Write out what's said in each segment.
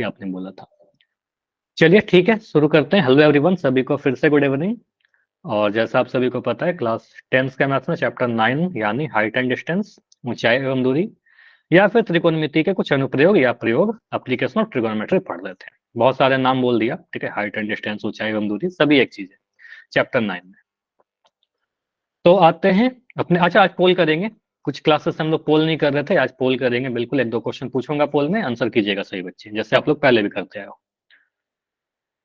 आपने बोला था। चलिए ठीक है, शुरू करते हैं। हेलो एवरीवन, सभी को फिर से गुड इवनिंग। और जैसा आप सभी को पता है, क्लास 10th के मैथ्स में चैप्टर 9 यानी हाइट एंड डिस्टेंस, ऊंचाई एवं दूरी, या फिर त्रिकोणमिति के कुछ अनुप्रयोग या प्रयोग, एप्लीकेशन ऑफ ट्रिगोनोमेट्री पढ़ रहे थे। बहुत सारे नाम बोल दिया, ठीक है। हाइट एंड डिस्टेंस, ऊंचाई एवं दूरी, सभी एक चीज है चैप्टर 9 में। तो आते हैं अपने। अच्छा, आज पोल करेंगे। कुछ क्लासेस हम लोग पोल नहीं कर रहे थे, आज पोल करेंगे। बिल्कुल, एक दो क्वेश्चन पूछूंगा, पोल में आंसर कीजिएगा सही बच्चे, जैसे आप लोग पहले भी करते आए हो।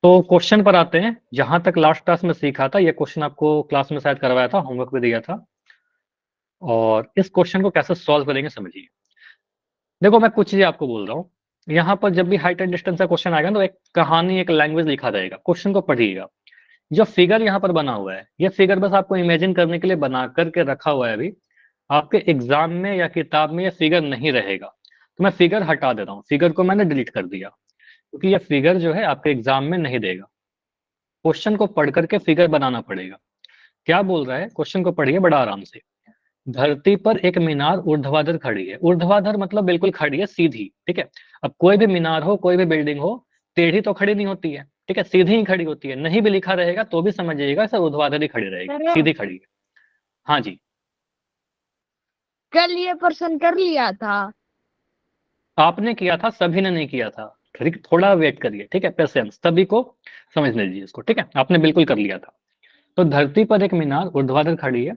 तो क्वेश्चन पर आते हैं। जहां तक लास्ट क्लास में सीखा था, ये क्वेश्चन आपको क्लास में शायद करवाया था, होमवर्क भी दिया था। और इस क्वेश्चन को कैसे सॉल्व करेंगे समझिए। देखो, मैं कुछ चीजें आपको बोल रहा हूँ। यहाँ पर जब भी हाइट एंड डिस्टेंस का क्वेश्चन आएगा तो एक कहानी, एक लैंग्वेज लिखा रहेगा। क्वेश्चन को पढ़िएगा। जो फिगर यहाँ पर बना हुआ है, ये फिगर बस आपको इमेजिन करने के लिए बना करके रखा हुआ है। अभी आपके एग्जाम में या किताब में ये फिगर नहीं रहेगा, तो मैं फिगर हटा देता हूँ। फिगर को मैंने डिलीट कर दिया, क्योंकि ये फिगर जो है आपके एग्जाम में नहीं देगा। क्वेश्चन को पढ़ करके फिगर बनाना पड़ेगा। क्या बोल रहा है, क्वेश्चन को पढ़िए बड़ा आराम से। धरती पर एक मीनार ऊर्ध्वाधर खड़ी है। ऊर्ध्वाधर मतलब बिल्कुल खड़ी है, सीधी, ठीक है। अब कोई भी मीनार हो, कोई भी बिल्डिंग हो, टेढ़ी तो खड़ी नहीं होती है, ठीक है, सीधी ही खड़ी होती है। नहीं भी लिखा रहेगा तो भी समझिएगा सर, ऊर्ध्वाधर ही खड़ी रहेगी, सीधी खड़ी है। हाँ जी, कल ये पर्सन कर लिया था। आपने किया था, सभी ने नहीं किया था। ठीक, थोड़ा वेट करिए, ठीक है, पेशेंस, सभी को समझने दीजिए इसको, ठीक है। आपने बिल्कुल कर लिया था। तो धरती पर एक मीनार ऊर्ध्वाधर खड़ी है।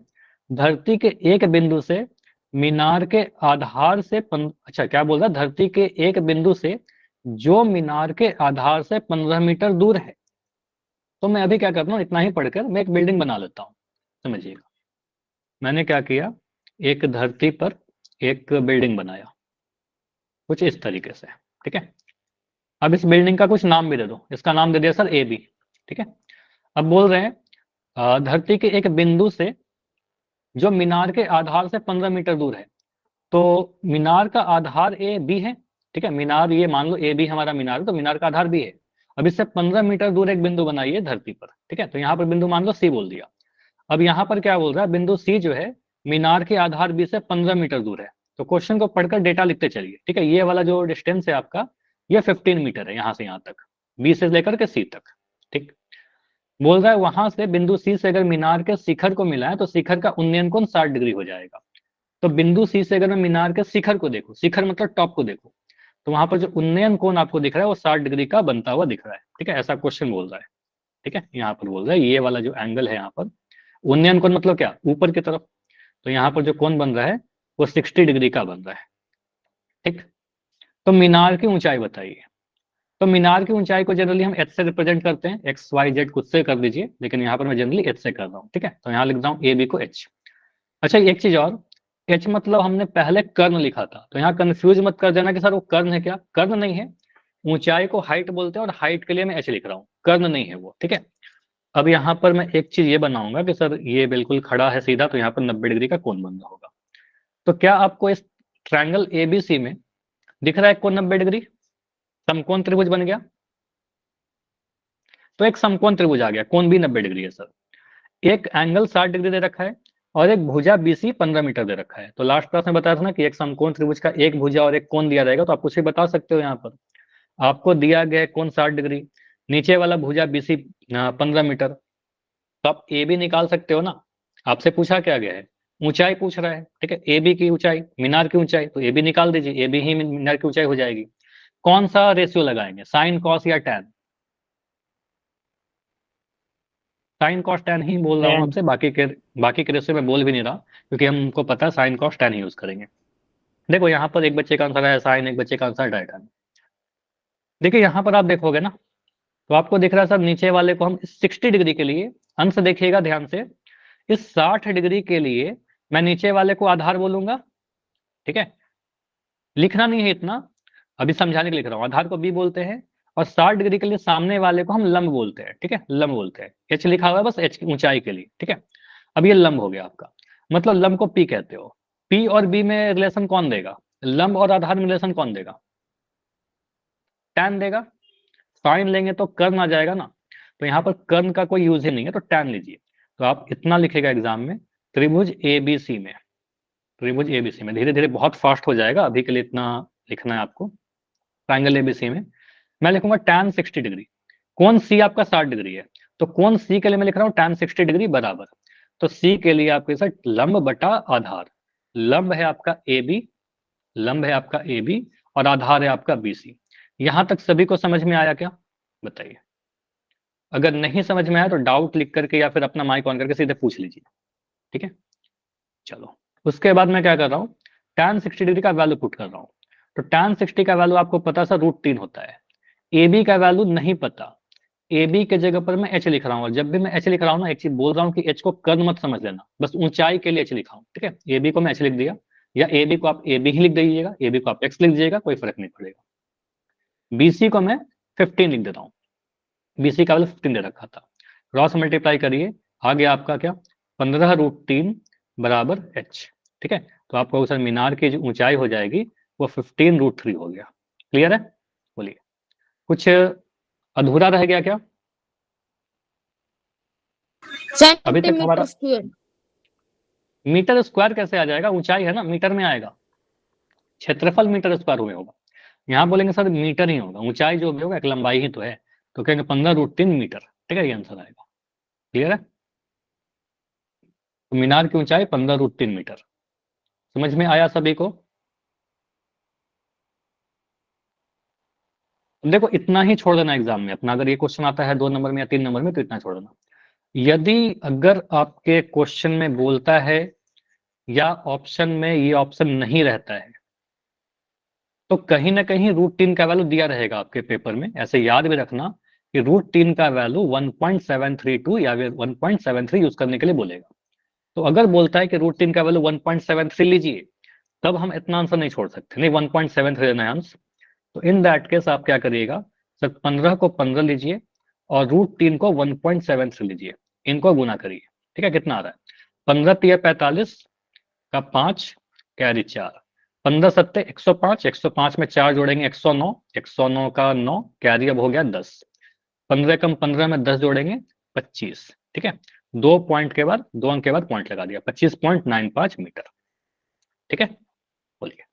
धरती के एक बिंदु से मीनार के आधार से अच्छा, क्या बोल रहा है, धरती के एक बिंदु से जो मीनार के आधार से 15 मीटर दूर है। तो मैं अभी क्या करता हूँ, इतना ही पढ़कर मैं एक बिल्डिंग बना लेता हूँ। समझिएगा, मैंने क्या किया, एक धरती पर एक बिल्डिंग बनाया, कुछ इस तरीके से, ठीक है। अब इस बिल्डिंग का कुछ नाम भी दे दो। इसका नाम दे दिया सर ए बी, ठीक है। अब बोल रहे हैं धरती के एक बिंदु से जो मीनार के आधार से 15 मीटर दूर है। तो मीनार का आधार ए बी है, ठीक है। मीनार, ये मान लो ए बी हमारा मीनार है, तो मीनार का आधार बी है। अब इससे 15 मीटर दूर एक बिंदु बनाइए धरती पर, ठीक है। तो यहाँ पर बिंदु मान लो सी बोल दिया। अब यहाँ पर क्या बोल रहा है, बिंदु सी जो है मीनार के आधार बी से 15 मीटर दूर है। तो क्वेश्चन को पढ़कर डेटा लिखते चलिए, ठीक है। ये वाला जो डिस्टेंस है आपका, ये 15 मीटर है, यहाँ से यहाँ तक, बी से लेकर के सी तक, ठीक। बोल रहा है वहां से बिंदु सी से अगर मीनार के शिखर को मिलाएं तो शिखर का उन्नयन कोण 60 डिग्री हो जाएगा। तो बिंदु सी से अगर मैं मीनार के शिखर को देखूं, शिखर मतलब टॉप को देखूं, तो वहां पर जो उन्नयन कोण आपको दिख रहा है वो 60 डिग्री का बनता हुआ दिख रहा है, ठीक है। ऐसा क्वेश्चन बोल रहा है, ठीक है। यहाँ पर बोल रहा है ये वाला जो एंगल है यहाँ पर, उन्नयन कोण मतलब क्या, ऊपर की तरफ। तो यहाँ पर जो कोण बन रहा है वो 60 डिग्री का बन रहा है, ठीक। तो मीनार की ऊंचाई बताइए। तो मीनार की ऊंचाई को जनरली हम एच से रिप्रेजेंट करते हैं, एक्स वाई जेड खुद से कर दीजिए, लेकिन यहाँ पर मैं जनरली एच से कर रहा हूँ, ठीक है। तो यहाँ लिख रहा हूँ ए बी को एच। अच्छा, एक चीज और, एच मतलब हमने पहले कर्ण लिखा था, तो यहाँ कंफ्यूज मत कर देना कि सर वो कर्ण है क्या। कर्ण नहीं है, ऊंचाई को हाइट बोलते हैं, और हाइट के लिए मैं एच लिख रहा हूँ, कर्ण नहीं है वो, ठीक है। अब यहाँ पर मैं एक चीज ये बनाऊंगा कि सर ये बिल्कुल खड़ा है सीधा, तो यहाँ पर 90 डिग्री का कोण बन रहा होगा। तो क्या आपको इस ट्रायंगल एबीसी में दिख रहा है कोण 90 डिग्री, समकोण त्रिभुज बन गया। तो एक समकोण त्रिभुज आ गया, कोण भी 90 डिग्री है सर। एक एंगल 60 डिग्री दे रखा है, और एक भुजा बीसी 15 मीटर दे रखा है। तो लास्ट क्लास में बताया था ना कि एक समकोण त्रिभुज का एक भुजा और एक कोण दिया रहेगा, तो आप कुछ भी बता सकते हो। यहाँ पर आपको दिया गया है कोण 60 डिग्री, नीचे वाला भुजा बीसी 15 मीटर, तो आप ए बी निकाल सकते हो ना। आपसे पूछा क्या गया है, ऊंचाई पूछ रहा है, ठीक है। ए बी की ऊंचाई, मीनार की ऊंचाई, तो ए बी निकाल दीजिए, ए बी ही मीनार की ऊंचाई हो जाएगी। कौन सा रेशियो लगाएंगे, साइन कॉस या टैन। साइन कॉस टैन ही बोल रहा हूँ टेन। आपसे, बाकी के रेशियो में बोल भी नहीं रहा, क्योंकि हमको पता है साइन कॉस टैन ही यूज करेंगे। देखो यहाँ पर एक बच्चे का आंसर है साइन, एक बच्चे का आंसर डायटन। देखिए यहाँ पर आप देखोगे ना, तो आपको दिख रहा है सर, नीचे वाले को हम 60 डिग्री के लिए, अंश देखिएगा ध्यान से, इस 60 डिग्री के लिए मैं नीचे वाले को आधार बोलूंगा, ठीक है। लिखना नहीं है इतना, अभी समझाने के लिए लिख रहा हूँ। आधार को बी बोलते हैं, और 60 डिग्री के लिए सामने वाले को हम लंब बोलते हैं, ठीक है, लंब बोलते हैं। एच लिखा हुआ है बस, एच की ऊंचाई के लिए, ठीक है। अब ये लंब हो गया आपका, मतलब लंब को पी कहते हो। पी और बी में रिलेशन कौन देगा, लंब और आधार में रिलेशन कौन देगा, टैन देगा। साइन लेंगे तो कर्ण आ जाएगा ना, तो यहाँ पर कर्ण का कोई यूज ही नहीं है, तो टैन लीजिए। तो आप इतना लिखेगा एग्जाम में, त्रिभुज एबीसी में, त्रिभुज एबीसी में, धीरे धीरे बहुत फास्ट हो जाएगा, अभी के लिए इतना लिखना है आपको। ट्राइंगल एबीसी में मैं लिखूंगा tan 60 डिग्री। कोण सी आपका 60 डिग्री है, तो कोण सी के लिए मैं लिख रहा हूँ tan 60 डिग्री बराबर, तो सी के लिए आपके साथ लंब बटा आधार, लंब है आपका ए बी, लंब है आपका ए बी और आधार है आपका बी सी। यहां तक सभी को समझ में आया क्या, बताइए। अगर नहीं समझ में आया तो डाउट लिख करके या फिर अपना माइक ऑन करके सीधे पूछ लीजिए, ठीक है। चलो, उसके बाद मैं क्या कर रहा हूँ, tan 60 डिग्री का वैल्यू पुट कर रहा हूँ। तो tan 60 का वैल्यू आपको पता सा √3 होता है। ए बी का वैल्यू नहीं पता, ए बी के जगह पर मैं एच लिख रहा हूँ, और जब भी मैं एच लिख रहा हूँ ना, एक चीज बोल रहा हूँ कि एच को कद मत समझ लेना, बस ऊंचाई के लिए एच लिखा हूँ, ठीक है। ए बी को मैं एच लिख दिया, या ए बी को आप ए बी ही लिख दीजिएगा, ए बी को आप एक्स लिख दीजिएगा, कोई फर्क नहीं पड़ेगा। बीसी को मैं 15 लिख देता हूँ, बीसी का वैल्यू 15 दे रखा था। क्रॉस मल्टीप्लाई करिए, आ गया आपका क्या, 15√3 बराबर एच, ठीक है। तो आपको सर मीनार की जो ऊंचाई हो जाएगी वो 15√3 हो गया। क्लियर है, बोलिए कुछ अधूरा रह गया क्या? अभी तक सेंटीमीटर हमारा स्क्वायर। मीटर स्क्वायर कैसे आ जाएगा, ऊंचाई है ना, मीटर में आएगा, क्षेत्रफल मीटर स्क्वायर में होगा। यहाँ बोलेंगे सर मीटर ही होगा, ऊंचाई जो भी होगा एक लंबाई ही तो है, तो कहेंगे 15√3 मीटर, ठीक है, ये आंसर आएगा। क्लियर है, तो मीनार की ऊंचाई 15√3 मीटर। समझ में आया सभी को? देखो इतना ही छोड़ देना एग्जाम में अपना, अगर ये क्वेश्चन आता है 2 नंबर में या 3 नंबर में तो इतना छोड़ देना। यदि अगर आपके क्वेश्चन में बोलता है या ऑप्शन में ये ऑप्शन नहीं रहता है, तो कहीं ना कहीं √3 का वैल्यू दिया रहेगा आपके पेपर में, ऐसे याद भी रखना कि √3 का वैल्यू 1.732 या 1.73 यूज करने के लिए बोलेगा। तो अगर बोलता है कि √3 का वैल्यू 1.73 लीजिए, तब हम इतना आंसर नहीं छोड़ सकते, नहीं 1.73 देना है आंसर। तो इन दैट केस आप क्या करिएगा, सर 15 को 15 लीजिए और √3 को 1.73 लीजिए, इनको गुना करिए, ठीक है। कितना आ रहा है, 15×3 = 45 का 5 कैरी 4, 15×7 = 105, 105 में 4 जोड़ेंगे 109, 109 का 9 कैरी अब हो गया 10, 15 कम 15 में 10 जोड़ेंगे 25, ठीक है। 2 पॉइंट के बाद 2 अंक के बाद पॉइंट लगा दिया, 25.95 मीटर, ठीक है। बोलिए,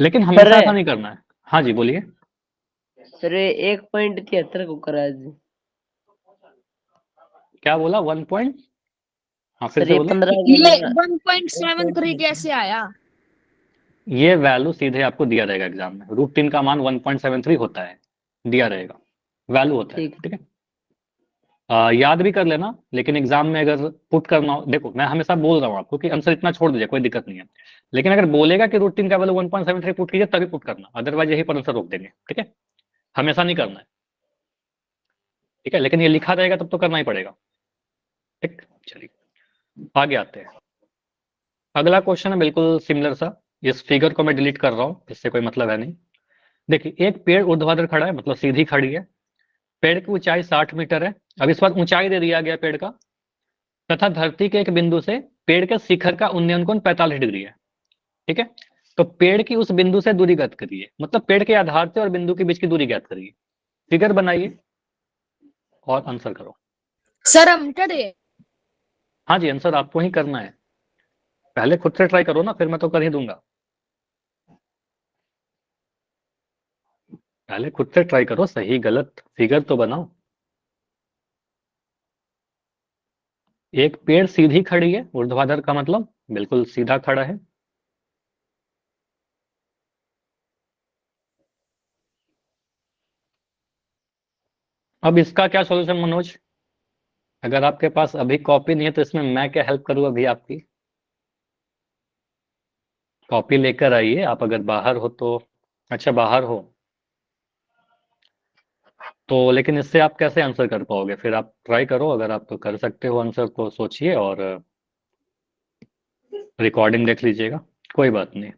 लेकिन सर हमेशा ऐसा नहीं करना है। हाँ जी बोलिए। सर 1.73 को करा जी। क्या बोला, 1 पॉइंट, हाँ फिर सर से ये बोलो। 15 ये बोला ना। 1.73 कैसे आया? ये वैल्यू सीधे आपको दिया रहेगा एग्जाम में, √3 का मान 1.73 होता है, दिया रहेगा, वैल्यू होता है, ठीक। ठीक है। याद भी कर लेना, लेकिन एग्जाम में अगर पुट करना हो, देखो मैं हमेशा बोल रहा हूँ आपको कि आंसर इतना छोड़ दीजिए, कोई दिक्कत नहीं है, लेकिन अगर बोलेगा कि √3 का वैल्यू 1.73 पुट कीजिए तभी पुट करना, अदरवाइज यही पर आंसर रोक देंगे, ठीक है। हमेशा नहीं करना है, ठीक है, लेकिन ये लिखा रहेगा तब तो करना ही पड़ेगा, ठीक। चलिए आगे आते हैं। अगला क्वेश्चन है बिल्कुल सिमिलर सा, इस फिगर को मैं डिलीट कर रहा हूँ, इससे कोई मतलब है नहीं। देखिए एक पेड़ ऊर्ध्वाधर खड़ा है, मतलब सीधी खड़ी है, पेड़ की ऊंचाई 60 मीटर है। अब इस बार ऊंचाई दे दिया गया पेड़ का, तथा धरती के एक बिंदु से पेड़ के शिखर का उन्नयन कोण 45 डिग्री है, ठीक है। तो पेड़ की उस बिंदु से दूरी ज्ञात करिए, मतलब पेड़ के आधार से और बिंदु के बीच की दूरी ज्ञात करिए, फिगर बनाइए और आंसर करो। सर हम करे। हाँ जी, आंसर आपको ही करना है, पहले खुद से ट्राई करो ना, फिर मैं तो कर ही दूंगा। पहले खुद से ट्राई करो, सही गलत फिगर तो बनाओ। एक पेड़ सीधी खड़ी है, ऊर्ध्वाधर का मतलब बिल्कुल सीधा खड़ा है। अब इसका क्या सॉल्यूशन मनोज, अगर आपके पास अभी कॉपी नहीं है तो इसमें मैं क्या हेल्प करूं अभी आपकी, कॉपी लेकर आइए आप, अगर बाहर हो तो। अच्छा बाहर हो तो, लेकिन इससे आप कैसे आंसर कर पाओगे, फिर आप ट्राई करो, अगर आप तो कर सकते हो आंसर तो सोचिए और रिकॉर्डिंग देख लीजिएगा, कोई बात नहीं,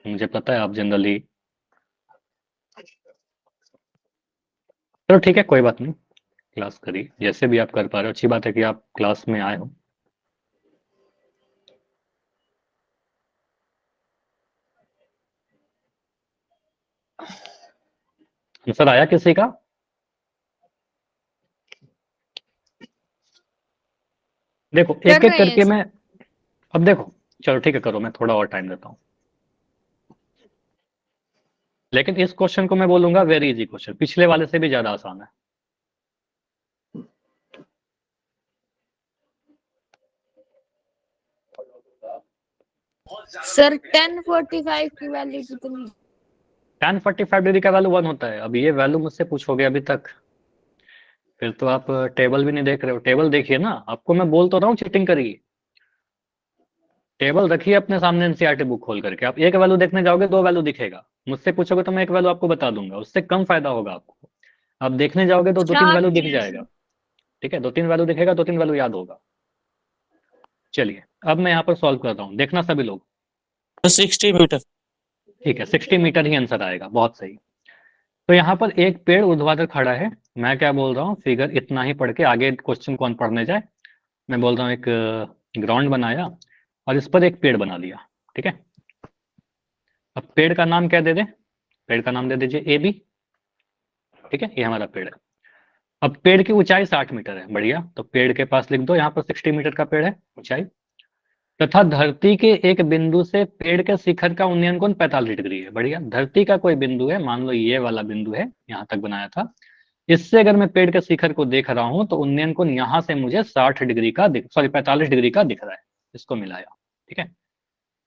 मुझे पता है आप जनरली, चलो ठीक है कोई बात नहीं, क्लास करिए जैसे भी आप कर पा रहे हो, अच्छी बात है कि आप क्लास में आए हो। आंसर आया किसी का? देखो एक कर एक रहे हैं करके सर। मैं, अब देखो, चलो ठीक है करो, मैं थोड़ा और टाइम देता हूँ। लेकिन इस क्वेश्चन को मैं बोलूंगा वेरी इजी क्वेश्चन, पिछले वाले से भी ज्यादा आसान है। सर 1045 की वैल्यू कितनी? 1045 डिग्री का वैल्यू 1 होता है। अब ये वैल्यू मुझसे पूछोगे अभी तक, फिर तो आप टेबल भी नहीं देख रहे हो। टेबल देखिए ना, आपको मैं बोल तो रहा हूँ चीटिंग करिए। टेबल रखिए अपने सामने एनसीईआरटी बुक खोल करके, आप एक वैल्यू देखने जाओगे 2 वैल्यू दिखेगा, मुझसे पूछोगे तो मैं एक वैल्यू आपको बता दूंगा, उससे कम फायदा होगा आपको। आप देखने जाओगे तो 2-3 वैल्यू दिख जाएगा, ठीक है, 2-3 वैल्यू दिखेगा, 2-3 वैल्यू याद होगा। चलिए अब मैं यहाँ पर सॉल्व कर रहा हूँ, देखना सभी लोग। 60 मीटर। ठीक है, 60 मीटर ही आंसर आएगा, बहुत सही। तो यहाँ पर एक पेड़ ऊर्ध्वाधर खड़ा है। मैं क्या बोल रहा हूँ, फिगर इतना ही पढ़ के आगे क्वेश्चन कौन पढ़ने जाए। मैं बोल रहा हूँ एक ग्राउंड बनाया और इस पर एक पेड़ बना दिया, ठीक है। अब पेड़ का नाम क्या दे दे, पेड़ का नाम दे दीजिए ए बी, ठीक है, ये हमारा पेड़ है। अब पेड़ की ऊंचाई 60 मीटर है, बढ़िया। तो पेड़ के पास लिख दो यहाँ पर 60 मीटर का पेड़ है ऊंचाई, तथा धरती के एक बिंदु से पेड़ के शिखर का उन्नयन कोण 45 डिग्री है, बढ़िया। धरती का कोई बिंदु है, मान लो ये वाला बिंदु है, यहाँ तक बनाया था, इससे अगर मैं पेड़ के शिखर को देख रहा हूं तो उन्नयन कोण यहां से मुझे 60 डिग्री का 45 डिग्री का दिख रहा है, इसको मिलाया, ठीक है।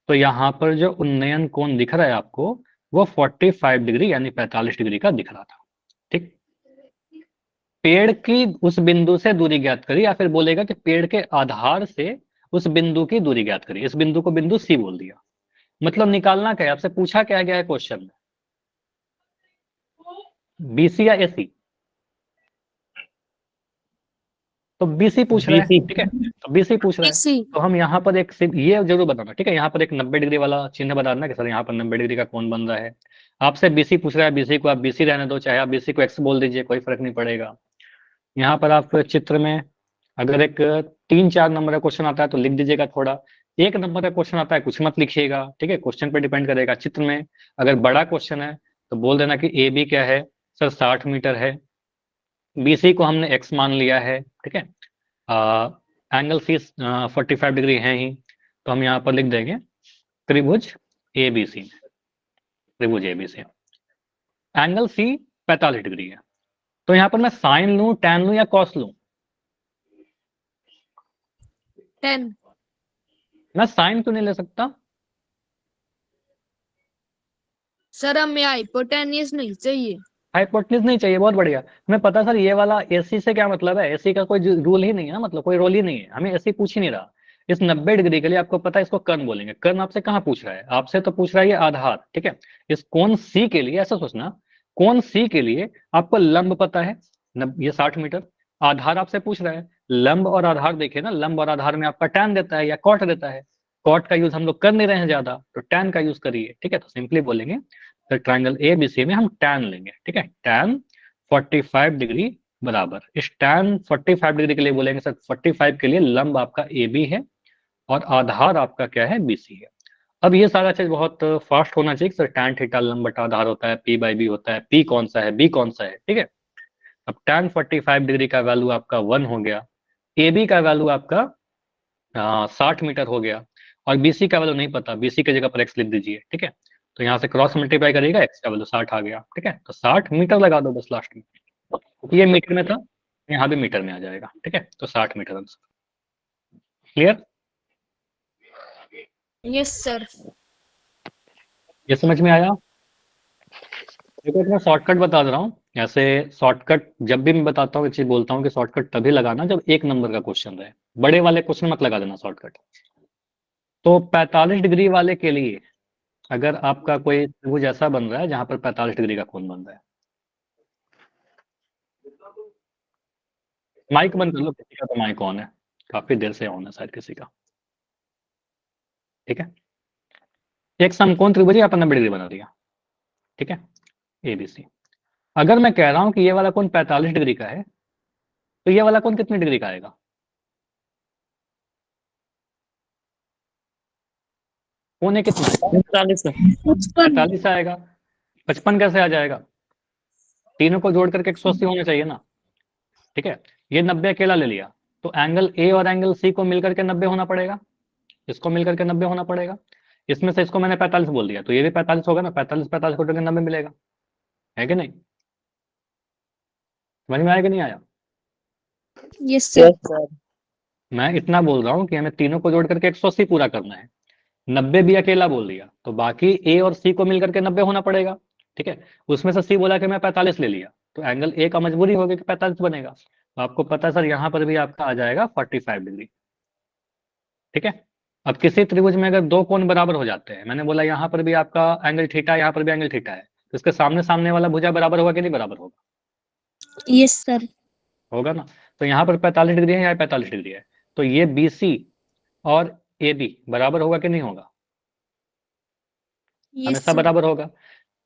तो यहाँ पर जो उन्नयन कोण दिख रहा है आपको, वो 45 डिग्री यानी 45 डिग्री का दिख रहा था, ठीक। पेड़ की उस बिंदु से दूरी ज्ञात करी, या फिर बोलेगा कि पेड़ के आधार से उस बिंदु की दूरी ज्ञात करी। इस बिंदु को बिंदु सी बोल दिया। मतलब निकालना क्या है, आपसे पूछा क्या गया है क्वेश्चन में, बीसी या एसी? तो बीसी पूछ रहा है, BC। ठीक है, तो बीसी पूछ रहा है। इसी तो हम यहाँ पर एक ये जरूर बताना, ठीक है, यहाँ पर एक 90 डिग्री वाला चिन्ह बताना कि सर यहाँ पर 90 डिग्री का कौन बन रहा है। आपसे बीसी पूछ रहा है, बीसी को आप बीसी रहने दो, चाहे आप बीसी को एक्स बोल दीजिए, कोई फर्क नहीं पड़ेगा। यहाँ पर आप चित्र में अगर एक 3-4 नंबर का क्वेश्चन आता है तो लिख दीजिएगा थोड़ा, 1 नंबर का क्वेश्चन आता है कुछ मत लिखिएगा, ठीक है, क्वेश्चन पे डिपेंड करेगा। चित्र में अगर बड़ा क्वेश्चन है तो बोल देना कि ए बी क्या है, सर 60 मीटर है, बीसी को हमने एक्स मान लिया है, ठीक है, एंगल सी 45 डिग्री है ही, तो हम यहाँ पर लिख देंगे त्रिभुज ए बी सी, त्रिभुज A B C, angle C 45 degree है। तो यहाँ पर मैं साइन लूं, टैन लूं या कॉस लूं? 10। मैं साइन क्यों नहीं ले सकता? सर हमें हाइपोटेन्यूज नहीं चाहिए। हाइपोटेन्यूज नहीं चाहिए, बहुत बढ़िया। हमें पता सर ये वाला एसी से क्या मतलब है, एसी का कोई रूल ही नहीं है ना, मतलब कोई रोल ही नहीं है, हमें एसी पूछ ही नहीं रहा। इस 90 डिग्री के लिए आपको पता है इसको कर्ण बोलेंगे। कर्ण आपसे कहाँ पूछ रहा है, आपसे तो पूछ रहा है ये आधार, ठीक है। इस कोण सी के लिए ऐसा सोचना, कोण सी के लिए आपको लंब पता है, ये 60 मीटर, आधार आपसे पूछ रहा है। लंब और आधार देखिए ना, लंब और आधार में आपका टैन देता है या कॉट देता है। कॉट का यूज हम लोग कर नहीं रहे हैं ज्यादा, तो टैन का यूज करिए, ठीक है। तो सिंपली बोलेंगे तो ट्राइंगल ए बी सी में हम टैन लेंगे, ठीक है, टैन 45 डिग्री बराबर, इस टैन 45 डिग्री के लिए बोलेंगे सर 45 के लिए लंब आपका ए बी है और आधार आपका क्या है, बी सी है। अब ये सारा चीज बहुत फास्ट होना चाहिए सर, टैन थीटा लंब बटा आधार होता है, पी बाई बी होता है, पी कौन सा है, बी कौन सा है, ठीक है। अब टैन 45 डिग्री का वैल्यू आपका 1 हो गया, ए बी का वैल्यू आपका 60 मीटर हो गया, और बीसी का वैल्यू नहीं पता, बीसी की जगह पर एक्स लिख दीजिए, ठीक है। तो यहाँ से क्रॉस मल्टीप्लाई करिएगा, एक्स का वैल्यू 60 आ गया, ठीक है। तो 60 मीटर लगा दो बस लास्ट में, क्योंकि ये मीटर में था, यहाँ भी मीटर में आ जाएगा, ठीक है। तो 60 meter answer. Clear? Yes sir. ये समझ में आया? देखो मैं शॉर्टकट बता दे रहा हूँ, ऐसे शॉर्टकट जब भी मैं बताता हूँ, चीज बोलता हूँ कि शॉर्टकट तभी लगाना जब 1 नंबर का क्वेश्चन रहे, बड़े वाले क्वेश्चन मत लगा देना शॉर्टकट। तो 45 डिग्री वाले के लिए अगर आपका कोई त्रिभुज ऐसा बन रहा है जहां पर 45 डिग्री का कोण बन रहा है, माइक बंद कर लो, किसी का तो माइक ऑन है, काफी देर से ऑन है शायद किसी का, ठीक है। एक समकोण त्रिभुज यहाँ पर 90 डिग्री बना दिया, ठीक है, ए बी सी। अगर मैं कह रहा हूं कि ये वाला कोण 45 डिग्री का है, तो ये वाला कोण कितने डिग्री का आएगा? कोण कितना है? 45 आएगा। 55 कैसे आ जाएगा? तीनों को जोड़ करके 180 होना चाहिए ना, ठीक है। ये 90 अकेला ले लिया, तो एंगल ए और एंगल सी को मिलकर के 90 होना पड़ेगा, इसको मिलकर के 90 होना पड़ेगा। इसमें से इसको मैंने 45 बोल दिया, तो ये भी 45 होगा ना, 45 45 को 90 मिलेगा, है कि नहीं? समझ में आया कि नहीं आया? Yes sir. Yes sir. मैं इतना बोल रहा हूँ कि हमें तीनों को जोड़ करके 180 पूरा करना है। 90 भी अकेला बोल दिया तो बाकी ए और सी को मिलकर के 90 होना पड़ेगा, ठीक है। उसमें से सी बोला कि मैं 45 ले लिया, तो एंगल ए का मजबूरी होगी कि 45 बनेगा। तो आपको पता है सर, यहाँ पर भी आपका आ जाएगा 45 डिग्री, ठीक है। अब किसी त्रिभुज में अगर दो कोण बराबर हो जाते हैं, मैंने बोला यहाँ पर भी आपका एंगल थीटा है, यहाँ पर भी एंगल थीटा है, तो इसके सामने सामने वाला भुजा बराबर होगा कि नहीं बराबर होगा? Yes sir. होगा ना। तो यहाँ पर 45 डिग्री है, यहाँ 45 डिग्री है, तो ये बी सी और ए बी बराबर होगा कि नहीं होगा? यस हमेशा सर। बराबर होगा।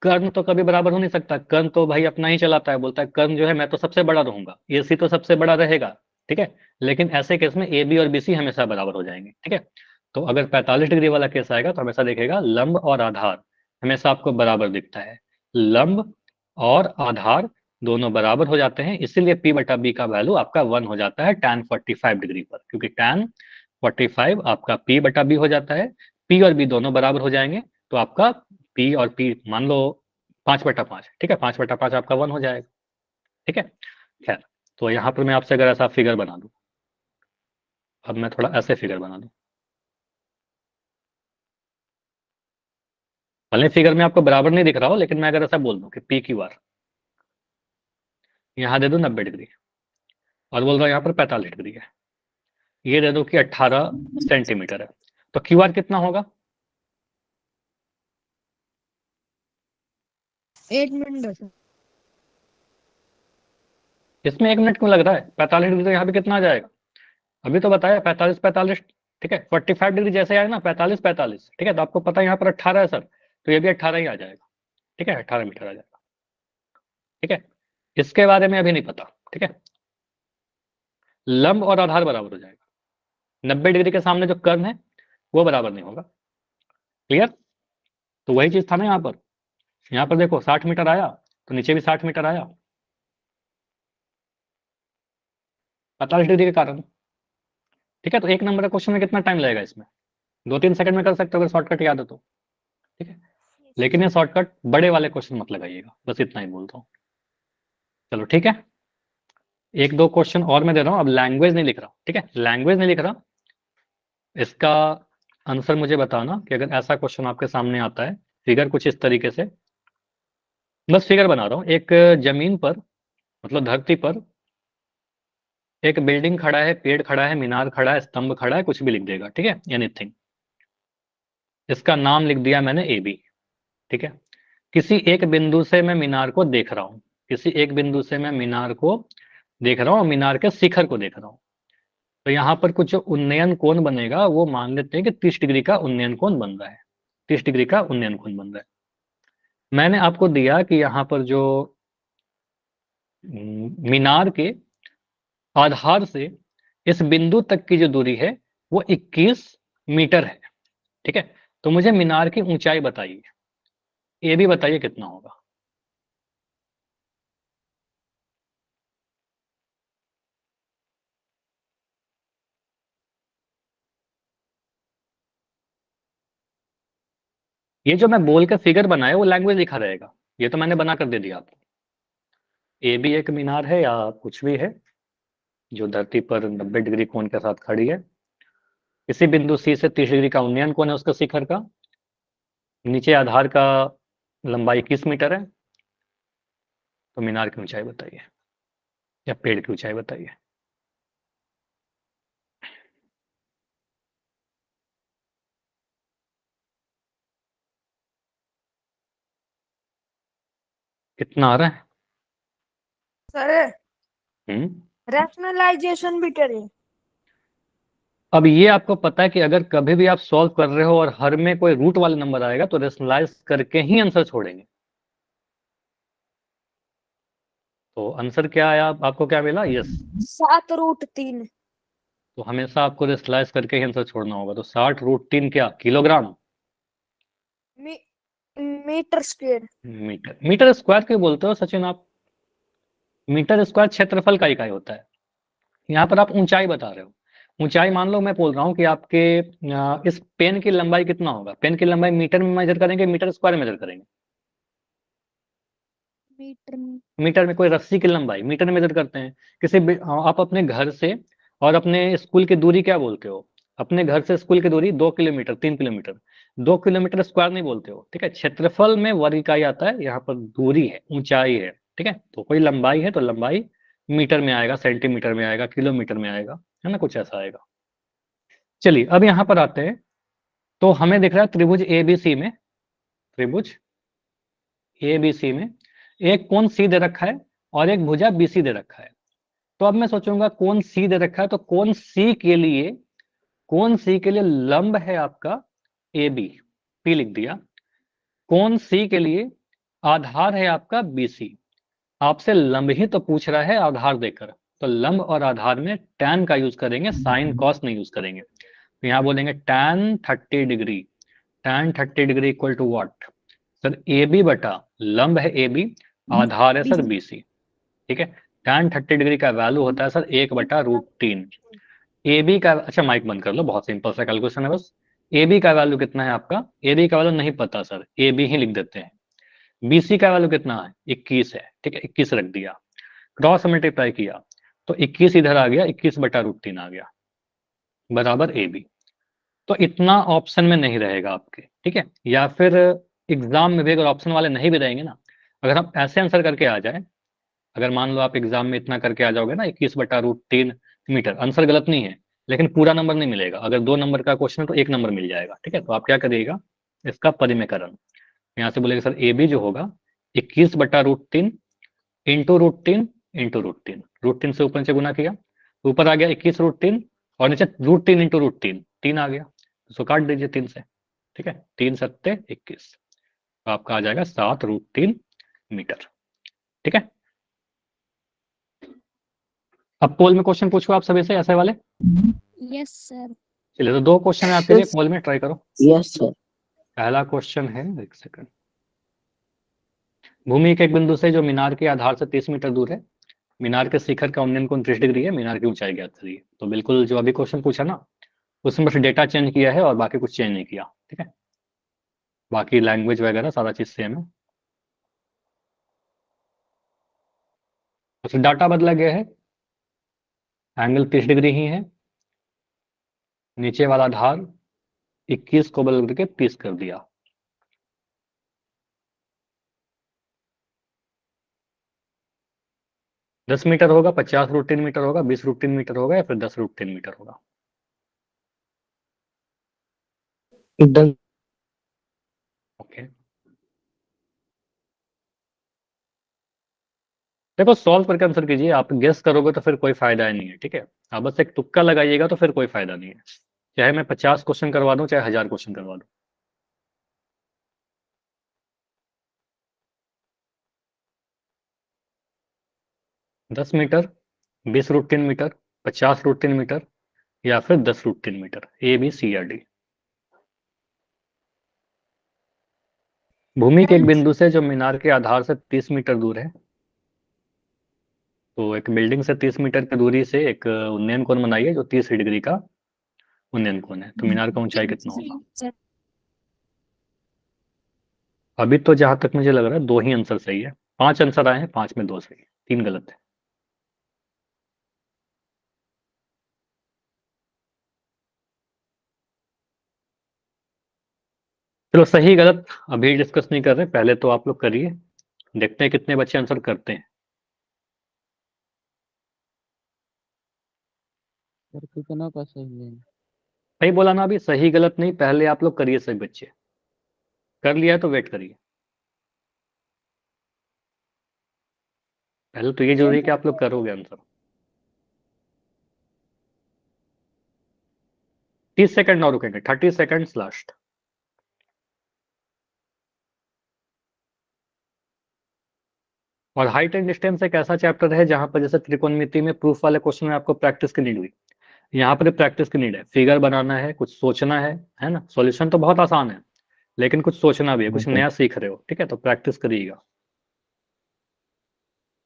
कर्ण तो कभी बराबर हो नहीं सकता, कर्ण तो भाई अपना ही चलाता है, बोलता है कर्ण जो है मैं तो सबसे बड़ा रहूंगा, ए सी तो सबसे बड़ा रहेगा, ठीक है। लेकिन ऐसे केस में ए बी और बी सी हमेशा बराबर हो जाएंगे, ठीक है। तो अगर 45 डिग्री वाला केस आएगा तो हमेशा देखेगा लंब और आधार हमेशा आपको बराबर दिखता है। लंब और आधार दोनों बराबर हो जाते हैं, इसीलिए P बटा बी का वैल्यू आपका 1 हो जाता है tan 45 डिग्री पर, क्योंकि tan 45 आपका P बटा बी हो जाता है। P और B दोनों बराबर हो जाएंगे, तो आपका P और P मान लो 5/5, ठीक है, 5/5 आपका 1 हो जाएगा, ठीक है। खैर, तो यहाँ पर मैं आपसे अगर ऐसा फिगर बना दूं, अब मैं थोड़ा ऐसे फिगर बना दूं, भले फिगर में आपको बराबर नहीं दिख रहा हो, लेकिन मैं अगर ऐसा बोल दूं कि पी क्यू आर यहाँ दे दूं 90 डिग्री, और बोल रहा हूं यहाँ पर 45 डिग्री है, ये दे दो कि 18 सेंटीमीटर है, तो क्यू आर कितना होगा? 8 मिनट सर। इसमें 1 मिनट क्यों लग रहा है? 45 डिग्री तो यहाँ पे कितना आ जाएगा? अभी तो बताया 45 45, ठीक है। 45 डिग्री जैसे आए ना 45 45, ठीक है, तो आपको पता है यहाँ पर 18 है सर, तो ये भी 18 ही आ जाएगा, ठीक है, 18 मीटर आ जाएगा, ठीक है। इसके बारे में अभी नहीं पता, ठीक है। लंब और आधार बराबर हो जाएगा, 90 डिग्री के सामने जो कर्ण है वो बराबर नहीं होगा, क्लियर? तो वही चीज था ना यहाँ पर देखो 60 मीटर आया, तो नीचे भी 60 मीटर आया, 45 डिग्री के कारण, ठीक है। तो एक नंबर का क्वेश्चन में कितना टाइम लगेगा? इसमें 2-3 सेकंड में कर सकते हो अगर शॉर्टकट याद हो तो, ठीक है। लेकिन ये शॉर्टकट बड़े वाले क्वेश्चन मत लगाइएगा, बस इतना ही बोलता हूँ। चलो ठीक है, एक दो क्वेश्चन और मैं दे रहा हूँ, अब लैंग्वेज नहीं लिख रहा, ठीक है, लैंग्वेज नहीं लिख रहा। इसका आंसर मुझे बताना कि अगर ऐसा क्वेश्चन आपके सामने आता है, फिगर कुछ इस तरीके से, बस फिगर बना रहा हूँ, एक जमीन पर मतलब धरती पर एक बिल्डिंग खड़ा है, पेड़ खड़ा है, मीनार खड़ा है, स्तंभ खड़ा है, कुछ भी लिख देगा, ठीक है, एनीथिंग। इसका नाम लिख दिया मैंने ए बी, ठीक है। किसी एक बिंदु से मैं मीनार को देख रहा हूं, किसी एक बिंदु से मैं मीनार को देख रहा हूं, मीनार के शिखर को देख रहा हूं। तो यहाँ पर कुछ जो उन्नयन कोण बनेगा वो मान लेते हैं कि 30 डिग्री का उन्नयन कोण बन रहा है, 30 डिग्री का उन्नयन कोण बन रहा है। मैंने आपको दिया कि यहाँ पर जो मीनार के आधार से इस बिंदु तक की जो दूरी है वो 21 मीटर है, ठीक है। तो मुझे मीनार की ऊंचाई बताइए, ये भी बताइए कितना होगा? ये जो मैं बोल के फिगर बनाया वो लैंग्वेज लिखा रहेगा, ये तो मैंने बना कर दे दिया आपको। ए भी एक मीनार है या कुछ भी है जो धरती पर 90 डिग्री कोण के साथ खड़ी है, इसी बिंदु सी से 30 डिग्री का उन्नयन कोण है उसका शिखर का, नीचे आधार का लंबाई 21 मीटर है, तो मीनार की ऊंचाई बताइए या पेड़ की ऊंचाई बताइए। कितना आ रहा है? सर रैशनलाइजेशन भी करें। अब ये आपको पता है कि अगर कभी भी आप सॉल्व कर रहे हो और हर में कोई रूट वाला नंबर आएगा तो रेशनलाइज करके ही आंसर छोड़ेंगे। तो आंसर क्या आया, आपको क्या मिला? यस, 7√3 तो हमेशा आपको रेशनलाइज करके ही आंसर छोड़ना होगा। तो 60√3 क्या kilogram? Meter square. Meter, meter square क्यों बोलते हो सचिन आप? मीटर स्क्वायर क्षेत्रफल का इकाई होता है, यहाँ पर आप ऊंचाई बता रहे हो। ऊंचाई मान लो मैं बोल रहा हूँ कि आपके इस पेन की लंबाई कितना होगा, पेन की लंबाई मीटर में मेजर करेंगे, मीटर स्क्वायर मेजर करेंगे? मीटर में। मीटर में। कोई रस्सी की लंबाई मीटर में मेजर करते हैं। आप अपने घर से और अपने स्कूल की दूरी क्या बोलते हो? अपने घर से स्कूल की दूरी 2 किलोमीटर, 3 किलोमीटर। 2 किलोमीटर स्क्वायर नहीं बोलते हो, ठीक है? क्षेत्रफल में वर्ग इकाई आता है, यहाँ पर दूरी है, ऊंचाई है, ठीक है? तो कोई लंबाई है तो लंबाई मीटर में आएगा, सेंटीमीटर में आएगा, किलोमीटर में आएगा, है ना? कुछ ऐसा आएगा। चलिए अब यहाँ पर आते हैं। तो हमें दिख रहा है त्रिभुज एबीसी में, त्रिभुज एबीसी में एक कोण सी दे रखा है और एक भुजा बीसी दे रखा है। तो अब मैं सोचूंगा कोण सी दे रखा है, तो कोण सी के लिए, कोण सी के लिए लंब है आपका ए बी, पी लिख दिया। कोण सी के लिए आधार है आपका बीसी। आपसे लंब ही तो पूछ रहा है आधार देकर, तो लंब और आधार में tan का यूज करेंगे, साइन कॉस नहीं यूज करेंगे। तो यहाँ बोलेंगे tan 30 degree, tan 30 degree equal to what? Sir A B बटा लंब है ए बी, आधार है सर बीसी, ठीक है? tan 30 डिग्री का वैल्यू होता है सर 1/√3। ए बी का, अच्छा माइक बंद कर लो, बहुत सिंपल सा कैलकुलेशन है बस। ए बी का वैल्यू कितना है आपका? ए बी का वैल्यू नहीं पता सर, ए बी ही लिख देते हैं। बीसी का वैल्यू कितना है? 21 है, ठीक है? 21 रख दिया। क्रॉस मल्टीप्लाई किया तो 21 इधर आ गया, 21/√3 आ गया, बराबर ए बी। तो इतना ऑप्शन में नहीं रहेगा आपके, ठीक है? या फिर एग्जाम में भी अगर ऑप्शन वाले नहीं भी रहेंगे ना, अगर हम ऐसे आंसर करके आ जाए, अगर मान लो आप एग्जाम में इतना करके आ जाओगे ना, 21/√3 मीटर, आंसर गलत नहीं है, लेकिन पूरा नंबर नहीं मिलेगा। अगर 2 नंबर का क्वेश्चन है तो 1 नंबर मिल जाएगा, ठीक है? तो आप क्या करिएगा, इसका परिमेयकरण। यहाँ से बोलेगा सर ए बी जो होगा 21/√3 इंटू √3 इंटू √3, √3 से ऊपर नीचे गुना किया, ऊपर आ गया 21√3 और नीचे √3 इंटू √3, 3 आ गया, तो इसको काट दीजिए 3 से, ठीक है? 3 सत्ते 21, तो आपका आ जाएगा 7√3 मीटर, ठीक है? अब पोल में क्वेश्चन पूछो आप सभी से ऐसे वाले। Yes sir. चलिए तो 2 क्वेश्चन है आपके लिए, पोल में ट्राई करो। Yes sir. पहला क्वेश्चन है, एक सेकंड। भूमि के एक बिंदु से जो मीनार के आधार से 30 मीटर दूर है, मीनार के शिखर का उन्नयन कोण 30 डिग्री है, मीनार की ऊंचाई ज्ञात करिए। तो बिल्कुल जो अभी क्वेश्चन पूछा ना, उसमें बस डेटा चेंज किया है और बाकी कुछ चेंज नहीं किया, ठीक है? बाकी लैंग्वेज वगैरह सारा चीज सेम है, बस डाटा बदला गया है। एंगल 30 डिग्री ही है, नीचे वाला आधार 21 को बदल करके 30 कर दिया। दस मीटर होगा, 50√3 मीटर होगा, 20√3 मीटर होगा, या फिर 10√3 मीटर होगा? डन। ओके, देखो सॉल्व करके आंसर कीजिए। आप गेस करोगे तो फिर कोई फायदा ही नहीं है, ठीक है? आप बस एक तुक्का लगाइएगा तो फिर कोई फायदा नहीं है, चाहे मैं 50 क्वेश्चन करवा दूं, चाहे 1000 क्वेश्चन करवा दूं। 10 मीटर, 20√3 मीटर, 50√3 मीटर, या फिर 10√3 मीटर, ए बी सी या डी। भूमि के एक बिंदु से जो मीनार के आधार से 30 मीटर दूर है, तो एक बिल्डिंग से 30 मीटर की दूरी से एक उन्नयन कोण बनाइए जो 30 डिग्री का उन्नयन कोण है। तो मीनार का ऊंचाई कितना होगा? सर अभी तो जहां तक मुझे लग रहा है 2 ही आंसर सही है, 5 आंसर आए हैं, 5 में 2 सही है, 3 गलत है। चलो सही गलत अभी डिस्कस नहीं कर रहे, पहले तो आप लोग करिए, देखते हैं कितने बच्चे आंसर करते हैं। सर कितना का सही है? सही बोला ना, अभी सही गलत नहीं, पहले आप लोग करिए, सभी बच्चे कर लिया है तो वेट करिए। पहले तो ये जरूरी है कि आप लोग करोगे आंसर। 30 सेकंड और रुकेंगे, 30 सेकंड्स लास्ट। और हाइट एंड डिस्टेंस एक ऐसा चैप्टर है जहां पर जैसे त्रिकोणमिति में प्रूफ वाले क्वेश्चन में आपको प्रैक्टिस की नीड हुई, यहाँ पर प्रैक्टिस की नीड है। फिगर बनाना है, कुछ सोचना है ना? सॉल्यूशन तो बहुत आसान है, लेकिन कुछ सोचना भी है, कुछ नया सीख रहे हो, ठीक है? तो प्रैक्टिस करिएगा।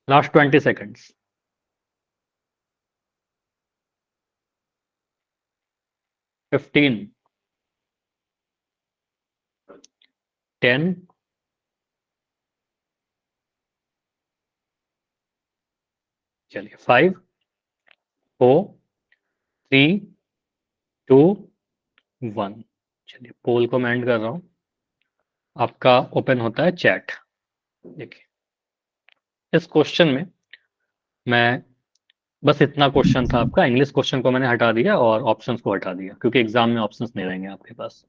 Last 20 seconds. 15, 10, चलिए 5, 4, 3, 2, 1। चलिए पोल को मैं एंड कर रहा हूं, आपका ओपन होता है चैट। देखिए इस क्वेश्चन में मैं बस इतना क्वेश्चन था आपका, इंग्लिश क्वेश्चन को मैंने हटा दिया और ऑप्शंस को हटा दिया क्योंकि एग्जाम में ऑप्शंस नहीं रहेंगे आपके पास।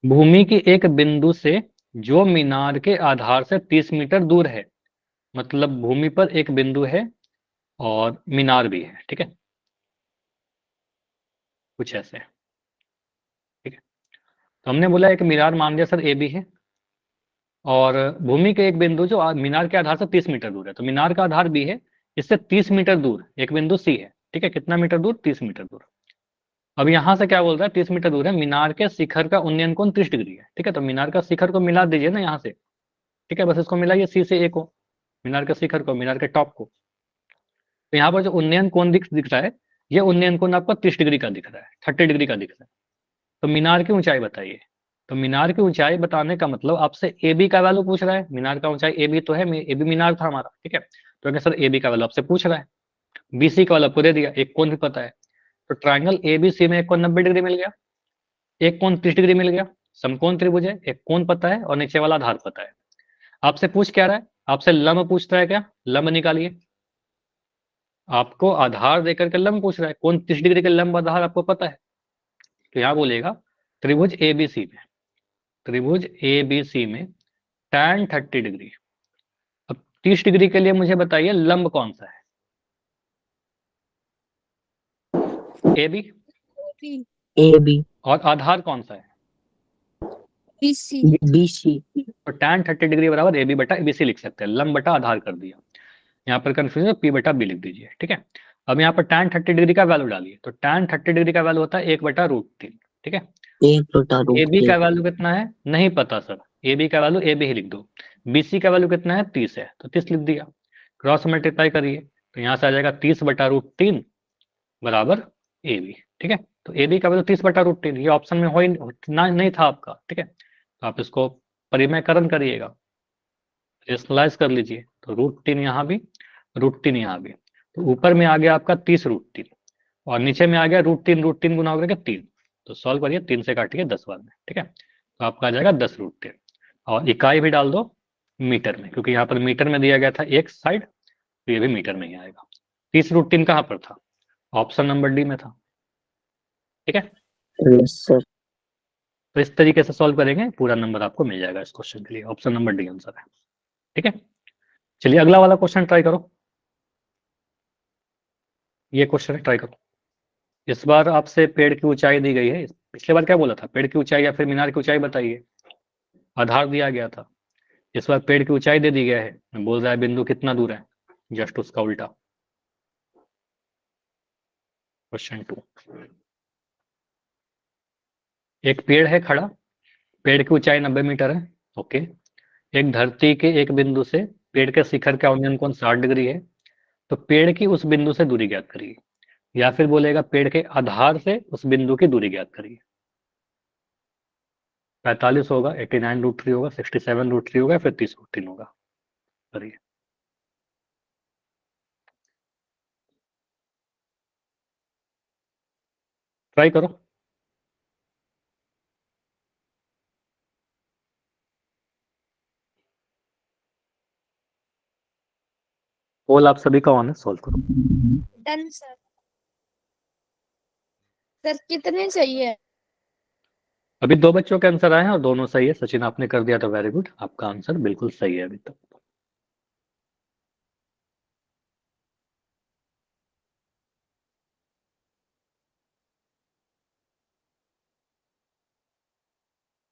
भूमि के एक बिंदु से जो मीनार के आधार से 30 मीटर दूर है, मतलब भूमि पर एक बिंदु है और मीनार भी है, ठीक है, कुछ ऐसे, ठीक है। तो हमने बोला एक मीनार मान लिया सर ए बी है, और भूमि के एक बिंदु जो मीनार के आधार से 30 मीटर दूर है, तो मीनार का आधार बी है, इससे 30 मीटर दूर एक बिंदु सी है, ठीक है। कितना मीटर दूर? 30 मीटर दूर। अब यहां से क्या बोल रहा है? 30 मीटर दूर है, मीनार के शिखर का उन्नयन कोण 30 डिग्री है, ठीक है। तो मीनार का शिखर को मिला दीजिए ना यहाँ से, ठीक है, बस इसको मिलाइए सी से ए को, मीनार के शिखर को, मीनार के टॉप को। तो यहाँ पर जो उन्नयन कोण दिख रहा है, ये उन्नयन कोण आपको 30 डिग्री का दिख रहा है, 30 डिग्री का दिख रहा है। तो मीनार की ऊंचाई बताइए। तो मीनार की ऊंचाई बताने का मतलब आपसे ए बी का वैल्यू पूछ रहा है, मीनार का ऊंचाई ए बी तो है, ए बी मीनार था हमारा, ठीक है। तो क्या सर ए बी का वैल्यू आपसे पूछ रहा है, बीसी का वैल्यू आपको दे दिया, एक कोण भी पता है। तो ट्राइंगल ए बी सी में एक कोण 90 डिग्री मिल गया, एक कोण 30 डिग्री मिल गया, समकोण त्रिभुज है, एक कोण पता है और नीचे वाला आधार पता है। आपसे पूछ क्या रहा है? आपसे लंब पूछता है, क्या लंब निकालिए। आपको आधार देकर के लंब पूछ रहा है, कोण 30 डिग्री के लंब आधार आपको पता है। तो यहाँ बोलेगा त्रिभुज एबीसी में, त्रिभुज एबीसी में tan 30 डिग्री। अब 30 डिग्री के लिए मुझे बताइए लंब कौन सा है? ए बी, ए बी, और आधार कौन सा है? बीसी। B C. तो tan 30 डिग्री बराबर ए बी बटा एबीसी लिख सकते हैं, लंब बटा आधार कर दिया। यहाँ पर कंफ्यूजन है, पी बटा बी लिख दीजिए, ठीक है। अब यहाँ पर tan 30 डिग्री का वैल्यू डालिए, तो tan 30 डिग्री का वैल्यू होता है 1/√3, ठीक है। एक बटा ए रूट बी का 3। वैल्यू कितना है नहीं पता सर, ए बी का वैल्यू ए बी ही लिख दो। बीसी का वैल्यू कितना है? 30 है, तो 30 लिख दिया। क्रॉस मल्टीप्लाई करिए, तो यहाँ से आ जाएगा 30/√3 बराबर ए बी, ठीक है। तो ए बी का वैल्यू 30/√3, ये ऑप्शन में हो ही नहीं था आपका, ठीक है। तो आप इसको परिमयकरण करिएगा, रेशनलाइज कर लीजिए, तो √3 यहाँ भी, √3 यहाँ भी। तो ऊपर में आ गया आपका 30√3 और नीचे में आ गया √3 गुना होकर के 3। तो सॉल्व करिए, 3 से काटिए 10 बार में, ठीक है। तो आपका आ जाएगा 10√3 और इकाई भी डाल दो मीटर में, क्योंकि यहाँ पर मीटर में दिया गया था एक साइड, तो ये भी मीटर में ही आएगा। 30√3 कहाँ पर था? ऑप्शन नंबर डी में था, ठीक है। Yes sir. तो इस तरीके से सॉल्व करेंगे, पूरा नंबर आपको मिल जाएगा इस क्वेश्चन के लिए, ऑप्शन नंबर डी आंसर है, ठीक है। चलिए अगला वाला क्वेश्चन ट्राई करो, ये क्वेश्चन ट्राई करो। इस बार आपसे पेड़ की ऊंचाई दी गई है, पिछले बार क्या बोला था? पेड़ की ऊंचाई या फिर मीनार की ऊंचाई बताइए, आधार दिया गया था। इस बार पेड़ की ऊंचाई दे दी गया है, बोल रहा है बिंदु कितना दूर है, जस्ट उसका उल्टा। क्वेश्चन 2, एक पेड़ है खड़ा, पेड़ की ऊंचाई 90 मीटर है, ओके। एक धरती के एक बिंदु से पेड़ के शिखर का उन्नयन कोण 60 डिग्री है, तो पेड़ की उस बिंदु से दूरी ज्ञात करिए, या फिर बोलेगा पेड़ के आधार से उस बिंदु की दूरी ज्ञात करिए। 45 होगा, 89√3 होगा, 67√3 होगा, फिर 30√3 होगा, करिए। ट्राई करो। पोल आप सभी का ऑन है, सॉल्व करो। Done sir. सर कितने चाहिए? अभी 2 बच्चों के आंसर आए हैं और दोनों सही है। सचिन आपने कर दिया तो वेरी गुड, आपका आंसर बिल्कुल सही है अभी तक।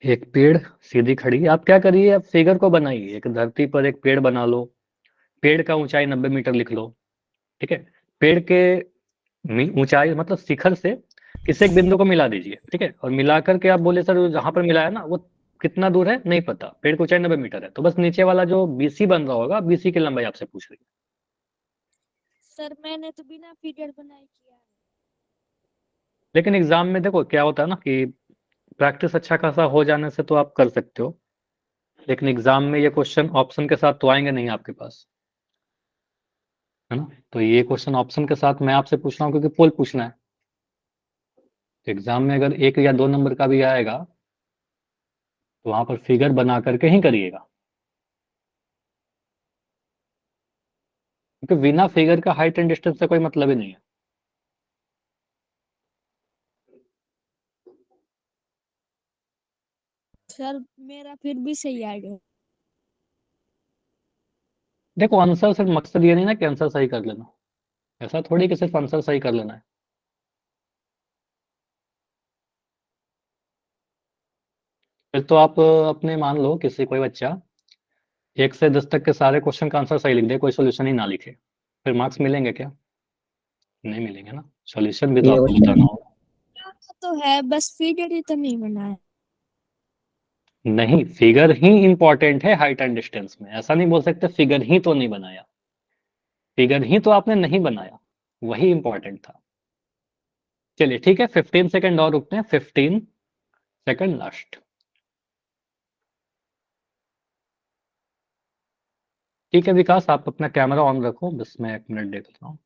एक पेड़ सीधी खड़ी है, आप क्या करिए, आप फिगर को बनाइए, एक धरती पर एक पेड़ बना लो, पेड़ का ऊंचाई 90 मीटर लिख लो, ठीक है। पेड़ के ऊंचाई मतलब शिखर से किसी एक बिंदु को मिला दीजिए, ठीक है, और मिला करके आप बोले सर जहां पर मिला है ना वो कितना दूर है नहीं पता, पेड़ की ऊंचाई 90 मीटर है, तो बस नीचे वाला जो बीसी बन रहा होगा, बीसी की लंबाई आपसे पूछ रही है। सर मैंने तो बिना फिगर बनाए किया है। लेकिन एग्जाम में देखो क्या होता है ना कि प्रैक्टिस अच्छा खासा हो जाने से तो आप कर सकते हो, लेकिन एग्जाम में ये क्वेश्चन ऑप्शन के साथ तो आएंगे नहीं आपके पास, है ना। तो ये क्वेश्चन ऑप्शन के साथ मैं आपसे पूछ रहा हूँ क्योंकि पोल पूछना है। एग्जाम में अगर 1 या 2 नंबर का भी आएगा तो वहां पर फिगर बना करके ही करिएगा, क्योंकि बिना फिगर का हाइट एंड डिस्टेंस से कोई मतलब ही नहीं है। सर मेरा फिर भी सही आ गया। देखो आंसर सिर्फ मकसद ये नहीं ना कि आंसर सही कर लेना, ऐसा थोड़ी कि सिर्फ आंसर सही कर लेना है। फिर तो आप अपने मान लो किसी कोई बच्चा 1 से 10 तक के सारे क्वेश्चन का आंसर सही लिख दे, कोई सोल्यूशन ही ना लिखे, फिर मार्क्स मिलेंगे क्या? नहीं मिलेंगे ना, सॉल्यूशन भी तो नो आपको सर। बताना होगा। तो है, बस फिगर ही तो नहीं बनाया। नहीं, फिगर ही इंपॉर्टेंट है हाइट एंड डिस्टेंस में, ऐसा नहीं बोल सकते फिगर ही तो नहीं बनाया, फिगर ही तो आपने नहीं बनाया, वही इंपॉर्टेंट था। चलिए ठीक है, 15 सेकंड और रुकते हैं, 15 सेकंड लास्ट। ठीक है विकास, आप अपना कैमरा ऑन रखो, बस मैं 1 मिनट देख लेता हूँ।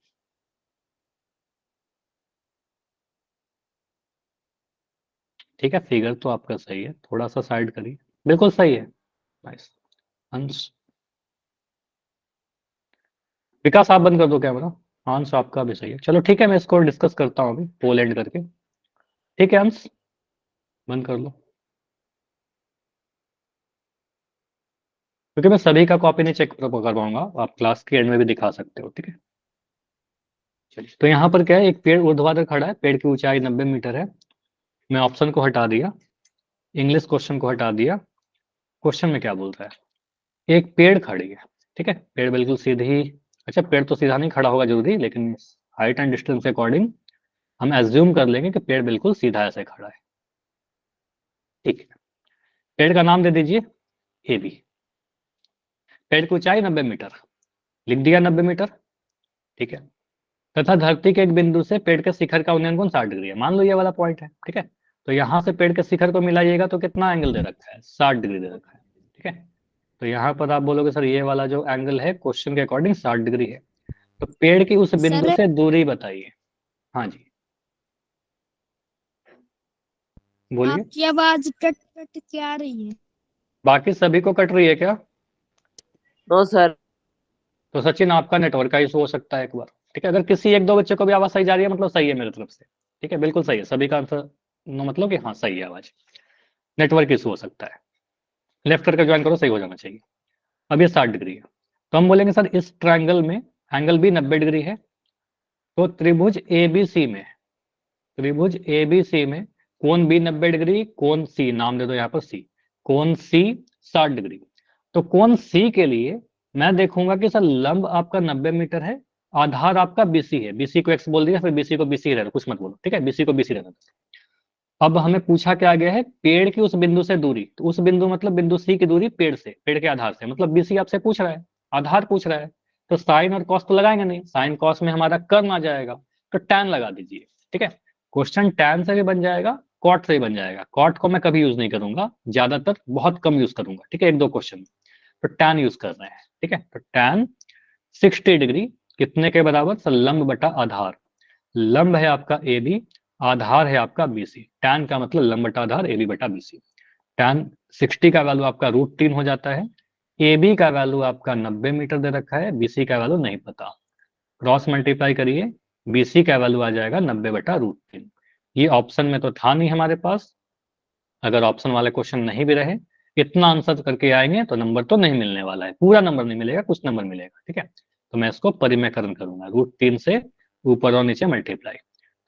ठीक है, फिगर तो आपका सही है, थोड़ा सा साइड करिए, बिल्कुल सही है। नाइस अंश। विकास आप बंद कर दो कैमरा। अंश आपका भी सही है, चलो ठीक है, मैं इसको डिस्कस करता हूँ अभी पोल एंड करके। ठीक है अंश, बंद कर लो, क्योंकि मैं सभी का कॉपी नहीं चेक कर पाऊंगा, आप क्लास के एंड में भी दिखा सकते हो, ठीक है। चलिए, तो यहाँ पर क्या है, एक पेड़ ऊर्ध्वाधर खड़ा है, पेड़ की ऊंचाई 90 मीटर है। मैं ऑप्शन को हटा दिया, इंग्लिश क्वेश्चन को हटा दिया। क्वेश्चन में क्या बोल रहा है, एक पेड़ खड़ी है, ठीक है, पेड़ बिल्कुल सीधी, अच्छा पेड़ तो सीधा नहीं खड़ा होगा जरूरी, लेकिन हाइट एंड डिस्टेंस के अकॉर्डिंग हम एज्यूम कर लेंगे कि पेड़ बिल्कुल सीधा ऐसे खड़ा है। ठीक है, पेड़ का नाम दे दीजिए ए बी। पेड़ की ऊंचाई 90 मीटर, लिख दिया 90 मीटर, ठीक है। तथा धरती के एक बिंदु से पेड़ के शिखर का उन्नयन कोण 60 डिग्री है, मान लो ये वाला पॉइंट है, ठीक है। तो यहाँ से पेड़ के शिखर को मिलाइएगा तो कितना एंगल दे रखा है, 60 डिग्री दे रखा है, ठीक है। तो यहाँ पर आप बोलोगे सर ये वाला जो एंगल है क्वेश्चन के अकॉर्डिंग 60 डिग्री है, तो पेड़ की उस बिंदु सर से दूरी बताइए। हाँ जी, बोलिए। आपकी आवाज कट कट के आ रही है। बाकी सभी को कट रही है क्या? No sir. तो सचिन आपका नेटवर्क का इशू हो सकता है एक बार, ठीक है। अगर किसी 1-2 बच्चे को भी आवाज सही जा रही है मतलब सही है मेरी तरफ से, ठीक है, बिल्कुल सही है, सभी का आंसर नो मतलब कि हाँ सही है आवाज, नेटवर्क इशू हो सकता है। लेफ्ट करके ज्वाइन करो, सही हो जाना चाहिए। अब ये 60 डिग्री है, तो हम बोलेंगे सर इस ट्रायंगल में एंगल भी 90 डिग्री है, तो त्रिभुज एबीसी में, त्रिभुज एबीसी में कोण बी 90 डिग्री, कोण सी नाम दे दो यहाँ पर सी, कोण सी 60 डिग्री। तो कोण सी के लिए मैं देखूंगा कि सर लंब आपका 90 मीटर है, आधार आपका बीसी है, बीसी को एक्स बोल दिया, फिर बीसी को बीसी रहना, कुछ मत बोलो, ठीक है, बीसी को बीसी रहना। अब हमें पूछा क्या गया है, पेड़ की उस बिंदु से दूरी, तो उस बिंदु मतलब बिंदु सी की दूरी पेड़ से, पेड़ के आधार से, मतलब बीसी आपसे पूछ रहा है, आधार पूछ रहा है, तो साइन और कॉस तो लगाएंगे नहीं, साइन कॉस में हमारा कर्न आ जाएगा, तो टैन लगा दीजिए, ठीक है। क्वेश्चन टैन से भी बन जाएगा, कॉट से भी बन जाएगा, कॉट को मैं कभी यूज नहीं करूंगा, ज्यादातर बहुत कम यूज करूंगा, ठीक है, 1-2 क्वेश्चन, तो टैन यूज कर रहे हैं, ठीक है। तो टैन 60 डिग्री कितने के बराबर सर, लंब बटा आधार, लंब है आपका ए बी, आधार है आपका बीसी, टैन का मतलब लंब बटा आधार ए बी बटा बीसी। टैन 60 का वैल्यू आपका √3 हो जाता है, ए बी का वैल्यू आपका 90 मीटर दे रखा है, बीसी का वैल्यू नहीं पता, क्रॉस मल्टीप्लाई करिए, बीसी का वैल्यू आ जाएगा 90/√3। ये ऑप्शन में तो था नहीं हमारे पास, अगर ऑप्शन वाले क्वेश्चन नहीं भी रहे, इतना आंसर करके आएंगे तो नंबर तो नहीं मिलने वाला है, पूरा नंबर नहीं मिलेगा, कुछ नंबर मिलेगा, ठीक है। तो मैं इसको परिमेयकरण करूंगा, √3 से ऊपर और नीचे मल्टीप्लाई,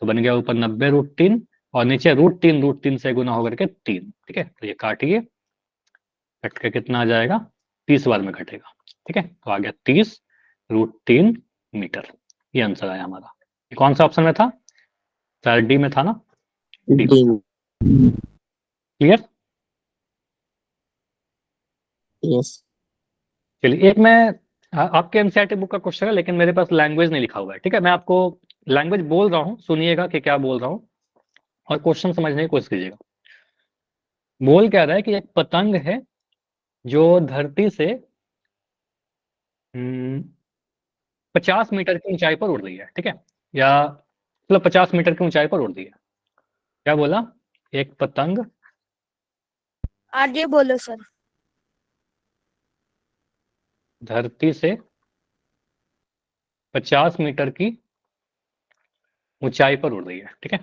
तो बन गया ऊपर 90 √3 और नीचे √3 से गुना होकर के 3, ठीक है। तो ये काटिए, कट के कितना आ जाएगा, 30 बार में कटेगा, ठीक है, तो आ गया 30√3 मीटर, ये आंसर आया हमारा। कौन सा ऑप्शन में था, शायद डी में था ना, डी। डी। क्लियर। यस। चलिए एक मैं आपके एनसीईआरटी बुक का क्वेश्चन है, लेकिन मेरे पास लैंग्वेज नहीं लिखा हुआ है, ठीक है, मैं आपको लैंग्वेज बोल रहा हूँ, सुनिएगा कि क्या बोल रहा हूँ। और क्वेश्चन समझने की कोशिश कीजिएगा। बोल क्या रहा है कि एक पतंग है जो धरती से 50 मीटर की ऊंचाई पर उड़ रही है, ठीक है, या मतलब 50 मीटर की ऊंचाई पर उड़ रही है। क्या बोला? एक पतंग आगे बोलो सर। धरती से 50 मीटर की ऊंचाई पर उड़ रही है, ठीक है,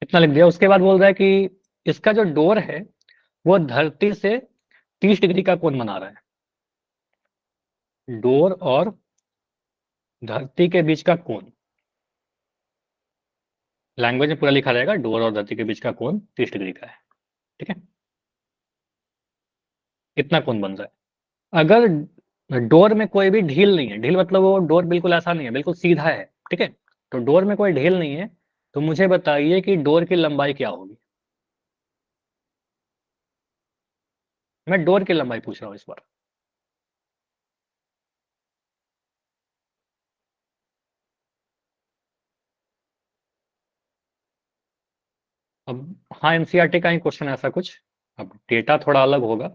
इतना लिख दिया। उसके बाद बोल रहा है कि इसका जो डोर है वो धरती से 30 डिग्री का कोण बना रहा है। डोर और धरती के बीच का कोण, लैंग्वेज में पूरा लिखा रहेगा, डोर और धरती के बीच का कोण 30 डिग्री का है, ठीक है, इतना कोण बन रहा है। अगर डोर में कोई भी ढील नहीं है, ढील मतलब वो डोर बिल्कुल ऐसा नहीं है, बिल्कुल सीधा है, ठीक है, तो डोर में कोई ढील नहीं है, तो मुझे बताइए कि डोर की लंबाई क्या होगी। मैं डोर की लंबाई पूछ रहा हूं इस बार। अब हाँ, एनसीईआरटी का ही क्वेश्चन है ऐसा कुछ, अब डेटा थोड़ा अलग होगा।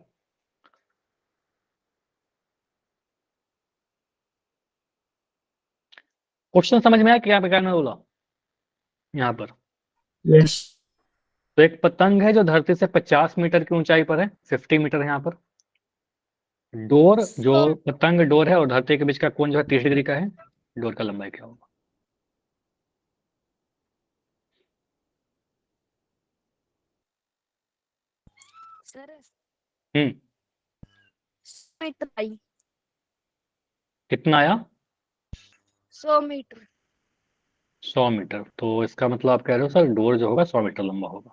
क्वेश्चन समझ में आया क्या क्या मैं बोला यहाँ पर? Yes. तो एक पतंग है जो धरती से 50 मीटर की ऊंचाई पर है, 50 मीटर है यहाँ पर। डोर, जो सर पतंग डोर है और धरती के बीच का कोण जो है 30 डिग्री का है, डोर का लंबाई क्या होगा? सर हम्म 100 मीटर आई। कितना आया? 100 मीटर। 100 मीटर। तो इसका मतलब आप कह रहे हो सर डोर जो होगा 100 मीटर लंबा होगा।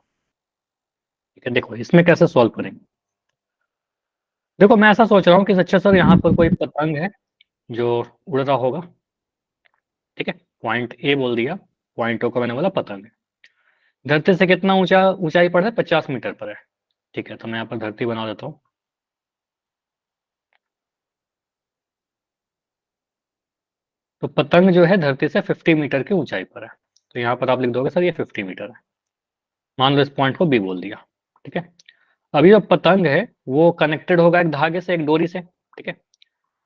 ठीक है, देखो इसमें कैसे सॉल्व करेंगे। देखो मैं ऐसा सोच रहा हूँ कि अच्छा सर यहाँ पर कोई पतंग है जो उड़ रहा होगा, ठीक है, पॉइंट ए बोल दिया, पॉइंट ओ को मैंने बोला पतंग है, धरती से कितना ऊंचा ऊंचाई पर है? 50 मीटर पर है, ठीक है, तो मैं यहाँ पर धरती बना देता हूँ। तो पतंग जो है धरती से 50 मीटर की ऊंचाई पर है, तो यहाँ पर आप लिख दोगे सर ये 50 मीटर है। मान लो इस पॉइंट को बी बोल दिया, ठीक है। अभी जो पतंग है वो कनेक्टेड होगा एक धागे से, एक डोरी से, ठीक है,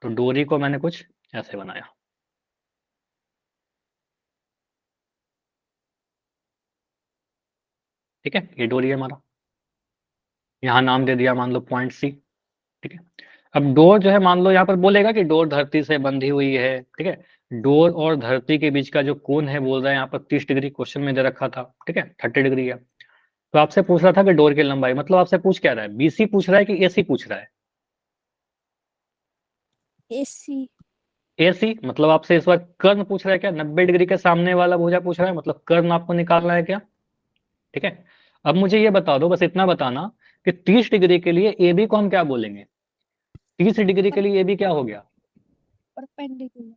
तो डोरी को मैंने कुछ ऐसे बनाया, ठीक है, ये डोरी है हमारा, यहाँ नाम दे दिया मान लो पॉइंट सी, ठीक है। अब डोर जो है मान लो यहाँ पर बोलेगा कि डोर धरती से बंधी हुई है, ठीक है, डोर और धरती के बीच का जो कोण है बोल रहा है यहाँ पर 30 डिग्री, क्वेश्चन में दे रखा था, ठीक है, 30 डिग्री है। तो आपसे पूछ रहा था कि डोर की लंबाई, मतलब आपसे पूछ क्या रहा है, बीसी पूछ रहा है कि एसी पूछ रहा है? एसी। एसी मतलब आपसे इस बार कर्ण पूछ रहा है क्या, 90 डिग्री के सामने वाला भुजा पूछ रहा है, मतलब कर्ण आपको निकालना है क्या, ठीक है। अब मुझे ये बता दो, बस इतना बताना कि 30 डिग्री के लिए ए बी को हम क्या बोलेंगे? 30 डिग्री के लिए ए बी क्या हो गया? परपेंडिकुलर।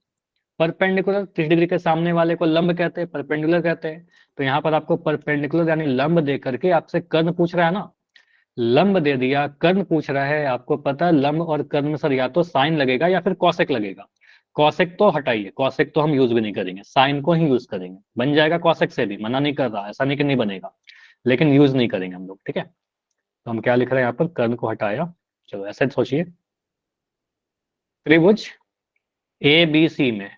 परपेंडिकुलर। 30 डिग्री के सामने वाले को लंब कहते हैं, परपेंडिकुलर कहते हैं। तो यहाँ पर आपको परपेंडिकुलर यानी लंब दे करके आपसे कर्ण पूछ रहा है ना, लंब दे दिया, कर्ण पूछ रहा है, आपको पता है लंब और कर्ण में सर या तो साइन लगेगा या फिर कौशिक लगेगा। कौशिक तो हटाइए, कौशिक तो हम यूज भी नहीं करेंगे, साइन को ही यूज करेंगे, बन जाएगा कौशिक से भी, मना नहीं कर रहा, ऐसा नहीं कि नहीं बनेगा, लेकिन यूज नहीं करेंगे हम लोग, ठीक है। तो हम क्या लिख रहे हैं यहाँ पर, कर्ण को हटाया। चलो ऐसे सोचिए, त्रिभुज ए बी सी में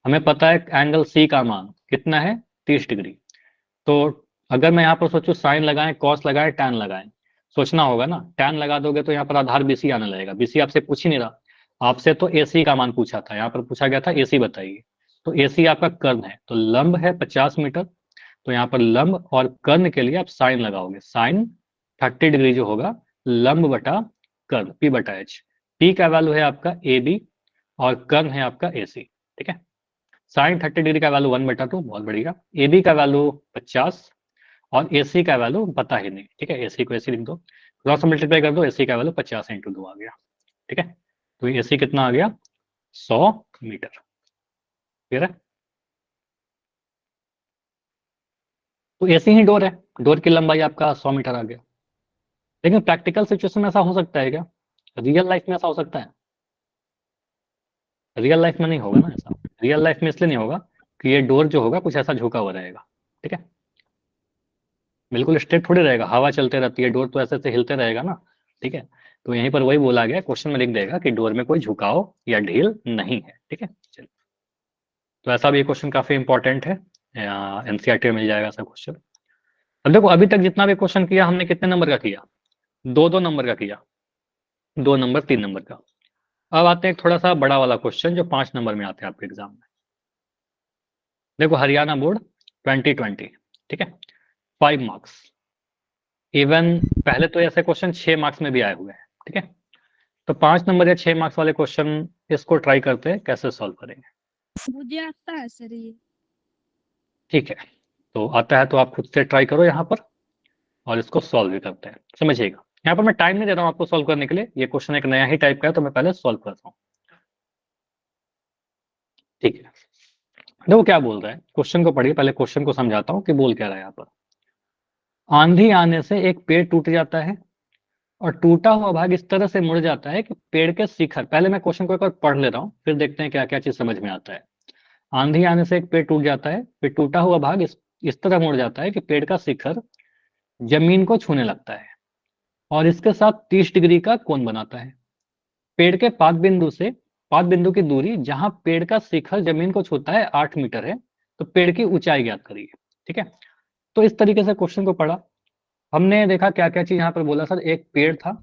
हमें पता है एंगल सी का मान कितना है, 30 डिग्री। तो अगर मैं यहाँ पर सोचूं साइन लगाएं, कॉस लगाएं, टैन लगाएं, सोचना होगा ना, टैन लगा दोगे तो यहाँ पर आधार बीसी आने लगेगा, बीसी आपसे पूछ ही नहीं रहा, आपसे तो एसी का मान पूछा था, यहाँ पर पूछा गया था एसी बताइए, तो एसी आपका कर्ण है, तो लंब है 50 मीटर, तो यहाँ पर लंब और कर्ण के लिए आप साइन लगाओगे, साइन 30 डिग्री जो होगा लंब बटा कर्ण, पी बटा एच। पी का वैल्यू है आपका ए बी और कर्ण है आपका ए सी, ठीक है। साइन 30 डिग्री का वैल्यू 1/2, बहुत बढ़िया। ए बी का वैल्यू 50 और ए सी का वैल्यू पता ही नहीं, ठीक है, ए सी को ए सी लिख दो, क्रॉस मल्टीप्लाई कर दो, ए सी का वैल्यू 50 × 2 आ गया, ठीक है। तो ए सी कितना आ गया, 100 मीटर, क्लियर है। तो एसी ही डोर है, डोर की लंबाई आपका 100 मीटर आ गया। लेकिन प्रैक्टिकल सिचुएशन में ऐसा हो सकता है क्या, रियल लाइफ में ऐसा हो सकता है? रियल लाइफ में नहीं होगा ना ऐसा, रियल लाइफ में इसलिए नहीं होगा कि ये डोर जो होगा कुछ ऐसा झुका हुआ रहेगा, ठीक है, बिल्कुल स्ट्रेट थोड़ी रहेगा, हवा चलते रहती है, डोर तो ऐसे ऐसे हिलते रहेगा ना, ठीक है। तो यहीं पर वही बोला गया, क्वेश्चन में लिख देगा कि डोर में कोई झुकाव या ढील नहीं है, ठीक है। चलिए, तो ऐसा भी क्वेश्चन काफी इंपॉर्टेंट है, एनसीईआरटी में मिल जाएगा ऐसा क्वेश्चन। अब देखो अभी तक जितना भी क्वेश्चन किया हमने कितने नंबर का किया, 2-2 नंबर का किया, 2 नंबर 3 नंबर का। अब आते हैं एक थोड़ा सा बड़ा वाला क्वेश्चन जो 5 नंबर में आते हैं आपके एग्जाम में। देखो हरियाणा बोर्ड 2020, ठीक है, 5 मार्क्स, इवन पहले तो ऐसे क्वेश्चन 6 मार्क्स में भी आए हुए हैं, ठीक है। तो 5 नंबर या 6 मार्क्स वाले क्वेश्चन इसको ट्राई करते हैं कैसे सॉल्व करेंगे। मुझे आता है सर ये। ठीक है, तो आता है तो आप खुद से ट्राई करो यहाँ पर और इसको सॉल्व भी करते हैं, समझिएगा। यहाँ पर मैं टाइम नहीं दे रहा हूँ आपको सॉल्व करने के लिए, ये क्वेश्चन एक नया ही टाइप का है तो मैं पहले सॉल्व करता हूँ, ठीक है। देखो क्या बोल रहा है, क्वेश्चन को पढ़िए, पहले क्वेश्चन को समझाता हूँ कि बोल क्या रहा है यहाँ पर। आंधी आने से एक पेड़ टूट जाता है और टूटा हुआ भाग इस तरह से मुड़ जाता है कि पेड़ के शिखर, पहले मैं क्वेश्चन को एक बार पढ़ ले रहा हूँ फिर देखते हैं क्या क्या चीज समझ में आता है। आंधी आने से एक पेड़ टूट जाता है, फिर टूटा हुआ भाग इस तरह मुड़ जाता है कि पेड़ का शिखर जमीन को छूने लगता है और इसके साथ 30 डिग्री का कोण बनाता है। पेड़ के पाद बिंदु की दूरी जहां पेड़ का शिखर जमीन को छूता है 8 मीटर है, तो पेड़ की ऊंचाई ज्ञात करिए, ठीक है। तो इस तरीके से क्वेश्चन को पढ़ा, हमने देखा क्या क्या चीज यहाँ पर बोला सर, एक पेड़ था,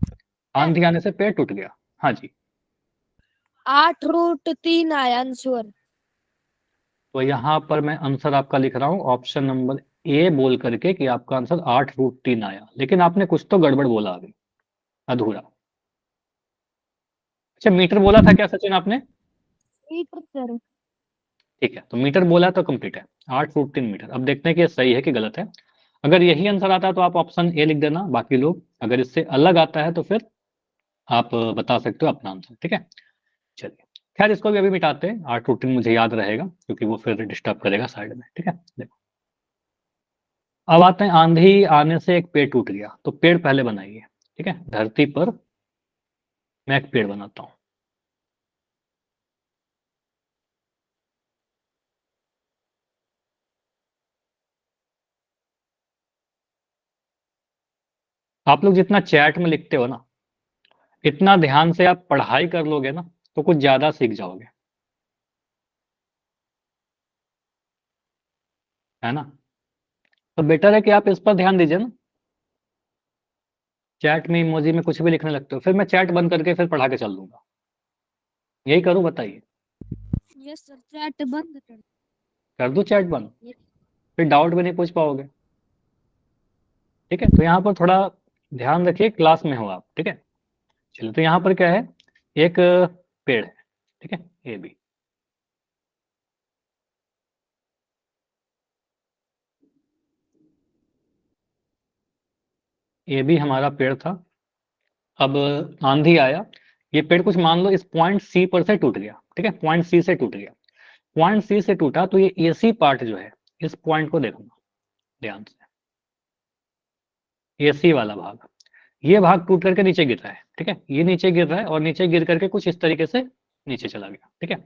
आंधी आने से पेड़ टूट गया, हाँ जी। 8√3 आया आंसर। तो यहाँ पर मैं आंसर आपका लिख रहा हूँ ऑप्शन नंबर ए बोल करके कि आपका आंसर 8√3 आया, लेकिन आपने कुछ तो गड़बड़ बोला अभी, अधूरा। अच्छा मीटर बोला था क्या सचिन आपने? Meter sir. ठीक है, तो मीटर बोला तो कंप्लीट है, 8√3 मीटर। अब देखते हैं कि ये सही है कि गलत है। अगर यही आंसर आता है तो आप ऑप्शन ए लिख देना, बाकी लोग अगर इससे अलग आता है तो फिर आप बता सकते हो अपना आंसर, ठीक है। चलिए खैर इसको भी अभी मिटाते हैं, 8√3 मुझे याद रहेगा क्योंकि वो फिर डिस्टर्ब करेगा साइड में, ठीक है। देखो अब आते हैं, आंधी आने से एक पेड़ टूट गया, तो पेड़ पहले बनाइए, ठीक है। धरती पर मैं एक पेड़ बनाता हूं, आप लोग जितना चैट में लिखते हो ना, इतना ध्यान से आप पढ़ाई कर लोगे ना तो कुछ ज्यादा सीख जाओगे, है ना। तो बेटर है कि आप इस पर ध्यान दीजिए ना, चैट में इमोजी में कुछ भी लिखने लगते हो, फिर मैं चैट बंद करके फिर पढ़ा के चल दूंगा, यही करूं बताइए? यस सर, चैट बंद कर दूं चैट बंद, फिर डाउट भी नहीं पूछ पाओगे, ठीक है। तो यहाँ पर थोड़ा ध्यान रखिए, क्लास में हो आप, ठीक है। चलिए तो यहाँ पर क्या है, एक पेड़ है, ठीक है, ए बी। ए बी हमारा पेड़ था, अब आंधी आया, ये पेड़ कुछ मान लो इस पॉइंट सी पर से टूट गया, ठीक है, पॉइंट सी से टूट गया, पॉइंट सी से टूटा तो ये एसी पार्ट जो है, इस पॉइंट को देखना ध्यान से, एसी वाला भाग, ये भाग टूट करके नीचे गिर रहा है, ठीक है, ये नीचे गिर रहा है और नीचे गिर करके कुछ इस तरीके से नीचे चला गया, ठीक है।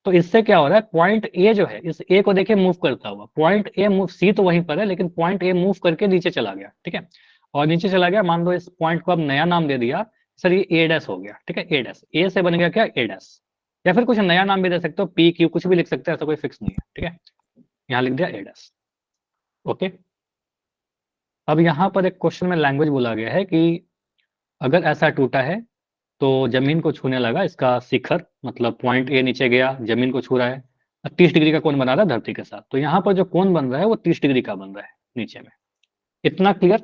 तो इससे क्या हो रहा है, पॉइंट ए जो है, इस ए को देखिए मूव करता हुआ, पॉइंट ए मूव, सी तो वहीं पर है लेकिन पॉइंट ए मूव करके नीचे चला गया, ठीक है। और नीचे चला गया, मान लो इस पॉइंट को अब नया नाम दे दिया सर, ये ए डैश हो गया, ठीक है, ए डैश, ए से बन गया क्या, ए डैश, या फिर कुछ नया नाम भी दे सकते हो, पी क्यू कुछ भी लिख सकते हैं, ऐसा कोई फिक्स नहीं है, ठीक है। यहाँ लिख दिया ए डैश, ओके। अब यहाँ पर एक क्वेश्चन में लैंग्वेज बोला गया है कि अगर ऐसा टूटा है तो जमीन को छूने लगा इसका शिखर, मतलब पॉइंट ए नीचे गया, जमीन को छू रहा है, 30 डिग्री का कोण बना रहा है धरती के साथ, तो यहाँ पर जो कोण बन रहा है वो 30 डिग्री का बन रहा है नीचे में। इतना क्लियर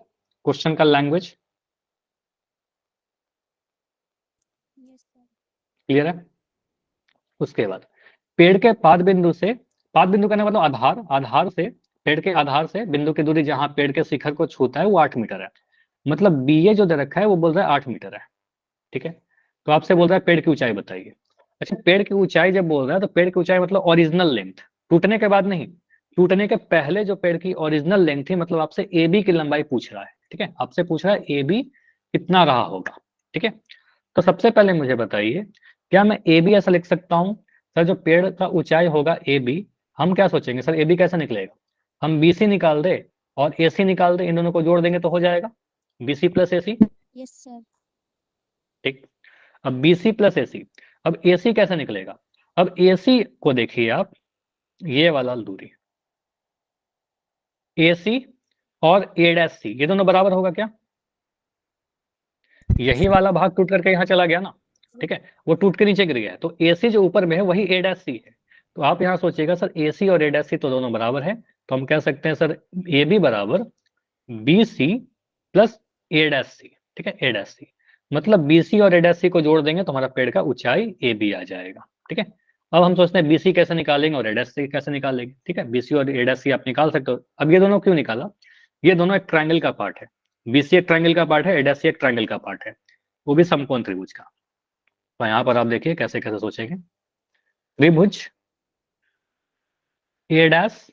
क्वेश्चन का लैंग्वेज? क्लियर है? उसके बाद पेड़ के पाद बिंदु से, पाद बिंदु का मतलब आधार, आधार से, पेड़ के आधार से बिंदु की दूरी जहां पेड़ के शिखर को छूता है वो 8 मीटर है, मतलब बी ए जो दे रखा है वो बोल रहा है 8 मीटर है, ठीक है। तो आपसे बोल रहा है पेड़ की ऊंचाई बताइए। अच्छा पेड़ की ऊंचाई जब बोल रहा है तो पेड़ की ऊंचाई मतलब ओरिजिनल लेंथ, टूटने के बाद नहीं, टूटने के पहले जो पेड़ की ओरिजिनल लेंथ थी, मतलब आपसे ए बी की लंबाई पूछ रहा है, ठीक है, आपसे पूछ रहा है ए बी कितना रहा होगा, ठीक है। तो सबसे पहले मुझे बताइए, क्या मैं ए बी ऐसा लिख सकता हूँ सर, जो पेड़ का ऊंचाई होगा ए बी, हम क्या सोचेंगे सर ए बी कैसे निकलेगा, हम बी सी निकाल दे और ए सी निकाल दे, इन दोनों को जोड़ देंगे तो हो जाएगा B C plus A C. Yes sir. ठीक, अब बी सी प्लस ए सी, अब ए सी कैसे निकलेगा, अब ए सी को देखिए आप, ये वाला दूरी ए सी और ए डैश सी ये दोनों बराबर होगा क्या, यही वाला भाग टूट करके यहाँ चला गया ना, ठीक है, वो टूट के नीचे गिर गया है, तो ए सी जो ऊपर में है वही ए डैश सी है। तो आप यहाँ सोचिएगा सर ए सी और ए डैश सी तो दोनों बराबर है, तो हम कह सकते हैं सर ए बी बराबर बी सी प्लस ए डैश सी, ठीक है, ए डैश सी, मतलब बी सी और ए डैश सी को जोड़ देंगे तो हमारा पेड़ का ऊंचाई ए बी आ जाएगा। ठीक है, अब हम सोचते हैं बी सी कैसे निकालेंगे और ए डैश सी कैसे निकालेंगे। ठीक है, बी सी और ए डैश सी आप निकाल सकते हो। अब ये दोनों क्यों निकाला, ये दोनों एक ट्रायंगल का पार्ट है, बी सी एक ट्रायंगल का पार्ट है, ए डैश सी एक ट्रायंगल का पार्ट है, वो भी समकोण त्रिभुज का। तो यहाँ पर आप देखिए कैसे कैसे सोचेंगे, त्रिभुज ए डैश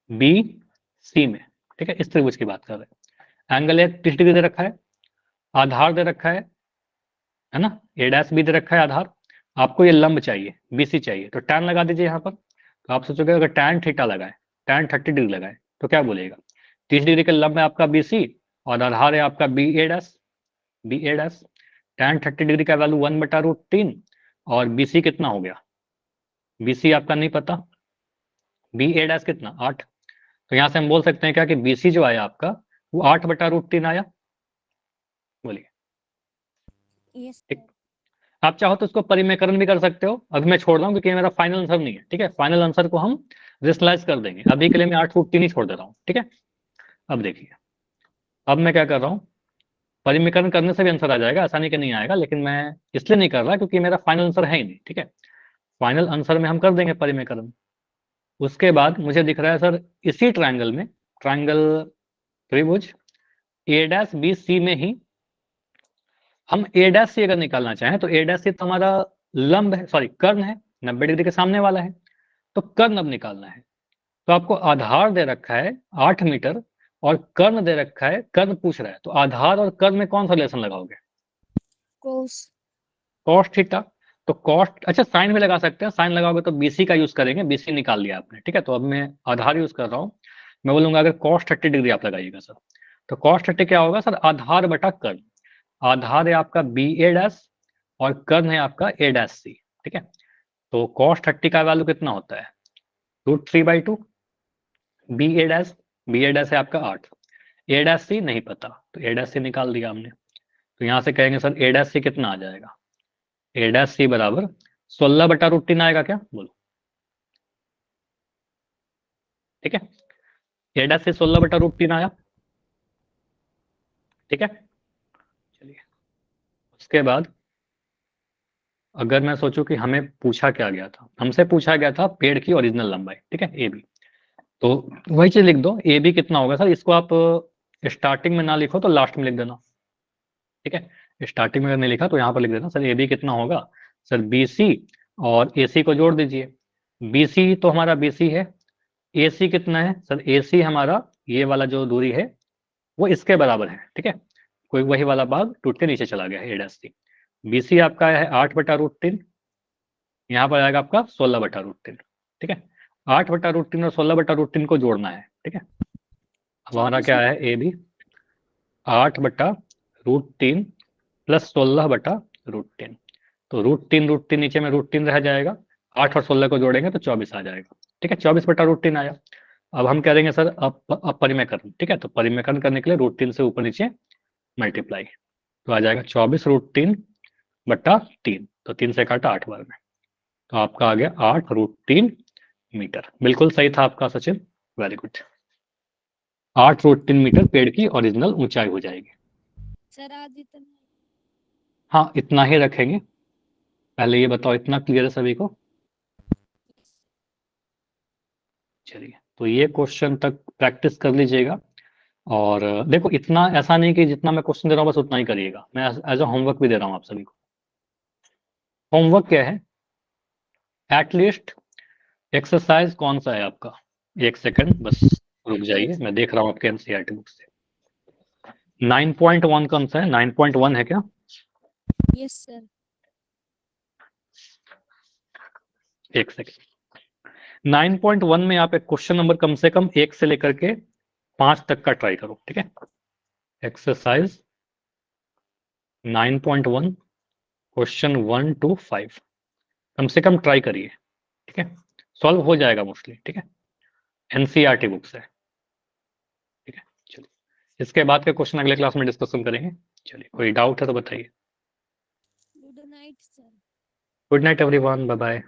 बी सी में, ठीक है, इस त्रिभुज की बात कर रहे हैं, एंगल एक 30 डिग्री दे रखा है, आधार दे रखा है ना, ए डैश बी दे रखा है आधार, आपको ये लंब चाहिए बीसी चाहिए, तो टैन लगा दीजिए यहाँ पर। तो आप सोचोगे अगर टैन थीटा लगाए, टैन 30 डिग्री लगाए तो क्या बोलेगा, 30 डिग्री का लंब है आपका बीसी और आधार है आपका बी ए डैश, बी ए डैश, टैन 30 डिग्री का वैल्यू 1/√3 और बीसी कितना हो गया, बीसी आपका नहीं पता, बी ए डैश कितना 8, तो यहां से हम बोल सकते हैं क्या कि बीसी जो आया आपका वो 8/√3 आया, बोलिए। यस ठीक, आप चाहो तो इसको परिमेयकरण भी कर सकते हो, अभी मैं छोड़ रहा हूँ क्योंकि ये मेरा फाइनल आंसर नहीं है। ठीक है, फाइनल आंसर को हम रेशनलाइज कर देंगे, अभी के लिए मैं 8/√3 ही छोड़ दे रहा हूँ। ठीक है, अब देखिए, अब मैं क्या कर रहा हूँ, परिमेयकरण करने से भी आंसर आ जाएगा, आसानी के नहीं आएगा, लेकिन मैं इसलिए नहीं कर रहा क्योंकि मेरा फाइनल आंसर है ही नहीं। ठीक है, फाइनल आंसर में हम कर देंगे परिमेयकरण। उसके बाद मुझे दिख रहा है सर इसी ट्रायंगल में, ट्रायंगल त्रिभुज ए डैश बी सी में ही हम ए डैश सी अगर निकालना चाहें तो ए डैश सी तो हमारा लंब है, सॉरी कर्ण है, 90 डिग्री के सामने वाला है, तो कर्ण अब निकालना है। तो आपको आधार दे रखा है 8 मीटर और कर्ण दे रखा है, कर्ण पूछ रहा है, तो आधार और कर्ण में कौन सा रिलेशन लगाओगे, कोस। कॉस थीटा, तो कॉस, अच्छा साइन भी लगा सकते हैं, साइन लगाओगे तो बीसी का यूज करेंगे, बीसी निकाल लिया आपने। ठीक है, तो अब मैं आधार यूज कर रहा हूँ, मैं बोलूंगा अगर कॉस 30 डिग्री आप लगाइएगा सर, तो कॉस 30 क्या होगा सर, आधार बटा कर्ण, आधार है आपका बी ए डैश और कर्ण है आपका ए डैश सी। ठीक है, तो कॉस 30 का वैल्यू कितना होता है, √3/2, बी ए डैश है आपका 8, ए डैश सी नहीं पता, तो ए डैश सी निकाल दिया हमने। तो यहां से कहेंगे सर ए डैश सी कितना आ जाएगा, ए डैश सी बराबर 16/√3 आएगा क्या, बोलो। ठीक है, ए डैश सी 16/√3 आया। ठीक है, चलिए उसके बाद अगर मैं सोचूं कि हमें पूछा क्या गया था, हमसे पूछा गया था पेड़ की ओरिजिनल लंबाई। ठीक है, ए बी, तो वही चीज लिख दो, ए बी कितना होगा सर, इसको आप स्टार्टिंग में ना लिखो तो लास्ट में लिख देना। ठीक है, स्टार्टिंग में अगर नहीं लिखा तो यहाँ पर लिख देना सर ए बी कितना होगा, सर बी सी और ए सी को जोड़ दीजिए, बी सी तो हमारा बी सी है, ए सी कितना है सर, ए सी हमारा ये वाला जो दूरी है वो इसके बराबर है। ठीक है, कोई वही वाला भाग टूट के नीचे चला गया है, ए डैश सी, बी सी आपका है 8/√3, यहाँ पर आएगा आपका 16/√3। ठीक है, 8/√3 और 16/√3 को जोड़ना है। ठीक है, अब हमारा क्या है ए बी 8/√3 प्लस 16/√3, तो √3 नीचे में √3 रह जाएगा, 8 और 16 को जोड़ेंगे तो 24 आ जाएगा। ठीक है, 24/√3 आया। अब हम कह देंगे सर अब परिमेयकरण। ठीक है, तो परिमेयकरण करने के लिए √3 से ऊपर नीचे मल्टीप्लाई, तो आ जाएगा 24√3/3, तो 3 से काटा 8 बार में, तो आपका आ गया 8√3 मीटर। बिल्कुल सही था आपका सचिन, वेरी गुड, 8√3 मीटर पेड़ की ओरिजिनल ऊंचाई हो जाएगी। सर आज इतना। हाँ इतना ही रखेंगे, पहले ये बताओ इतना क्लियर है सभी को। चलिए, तो ये क्वेश्चन तक प्रैक्टिस कर लीजिएगा, और देखो इतना ऐसा नहीं कि जितना मैं क्वेश्चन दे रहा हूँ बस उतना ही करिएगा, मैं एज अ होमवर्क भी दे रहा हूँ आप सभी को। होमवर्क क्या है, एटलीस्ट एक्सरसाइज कौन सा है आपका, एक सेकंड बस रुक जाइए, मैं देख रहा हूँ आपके एनसीईआरटी बुक से 9.1 कौन सा है, 9.1 है क्या, यस सर। एक सेकंड, 9.1 में आप एक क्वेश्चन नंबर कम से कम 1 से लेकर के 5 तक का ट्राई करो, ठीक है। एक्सरसाइज 9.1 क्वेश्चन 1 to 5 कम से कम ट्राई करिए, ठीक है। सॉल्व हो जाएगा मोस्टली, ठीक है। एनसीईआरटी बुक से, ठीक है। चलिए, इसके बाद के क्वेश्चन अगले क्लास में डिस्कशन करेंगे। चलिए, कोई डाउट है तो बताइए। Good night sir. Good night everyone, bye bye.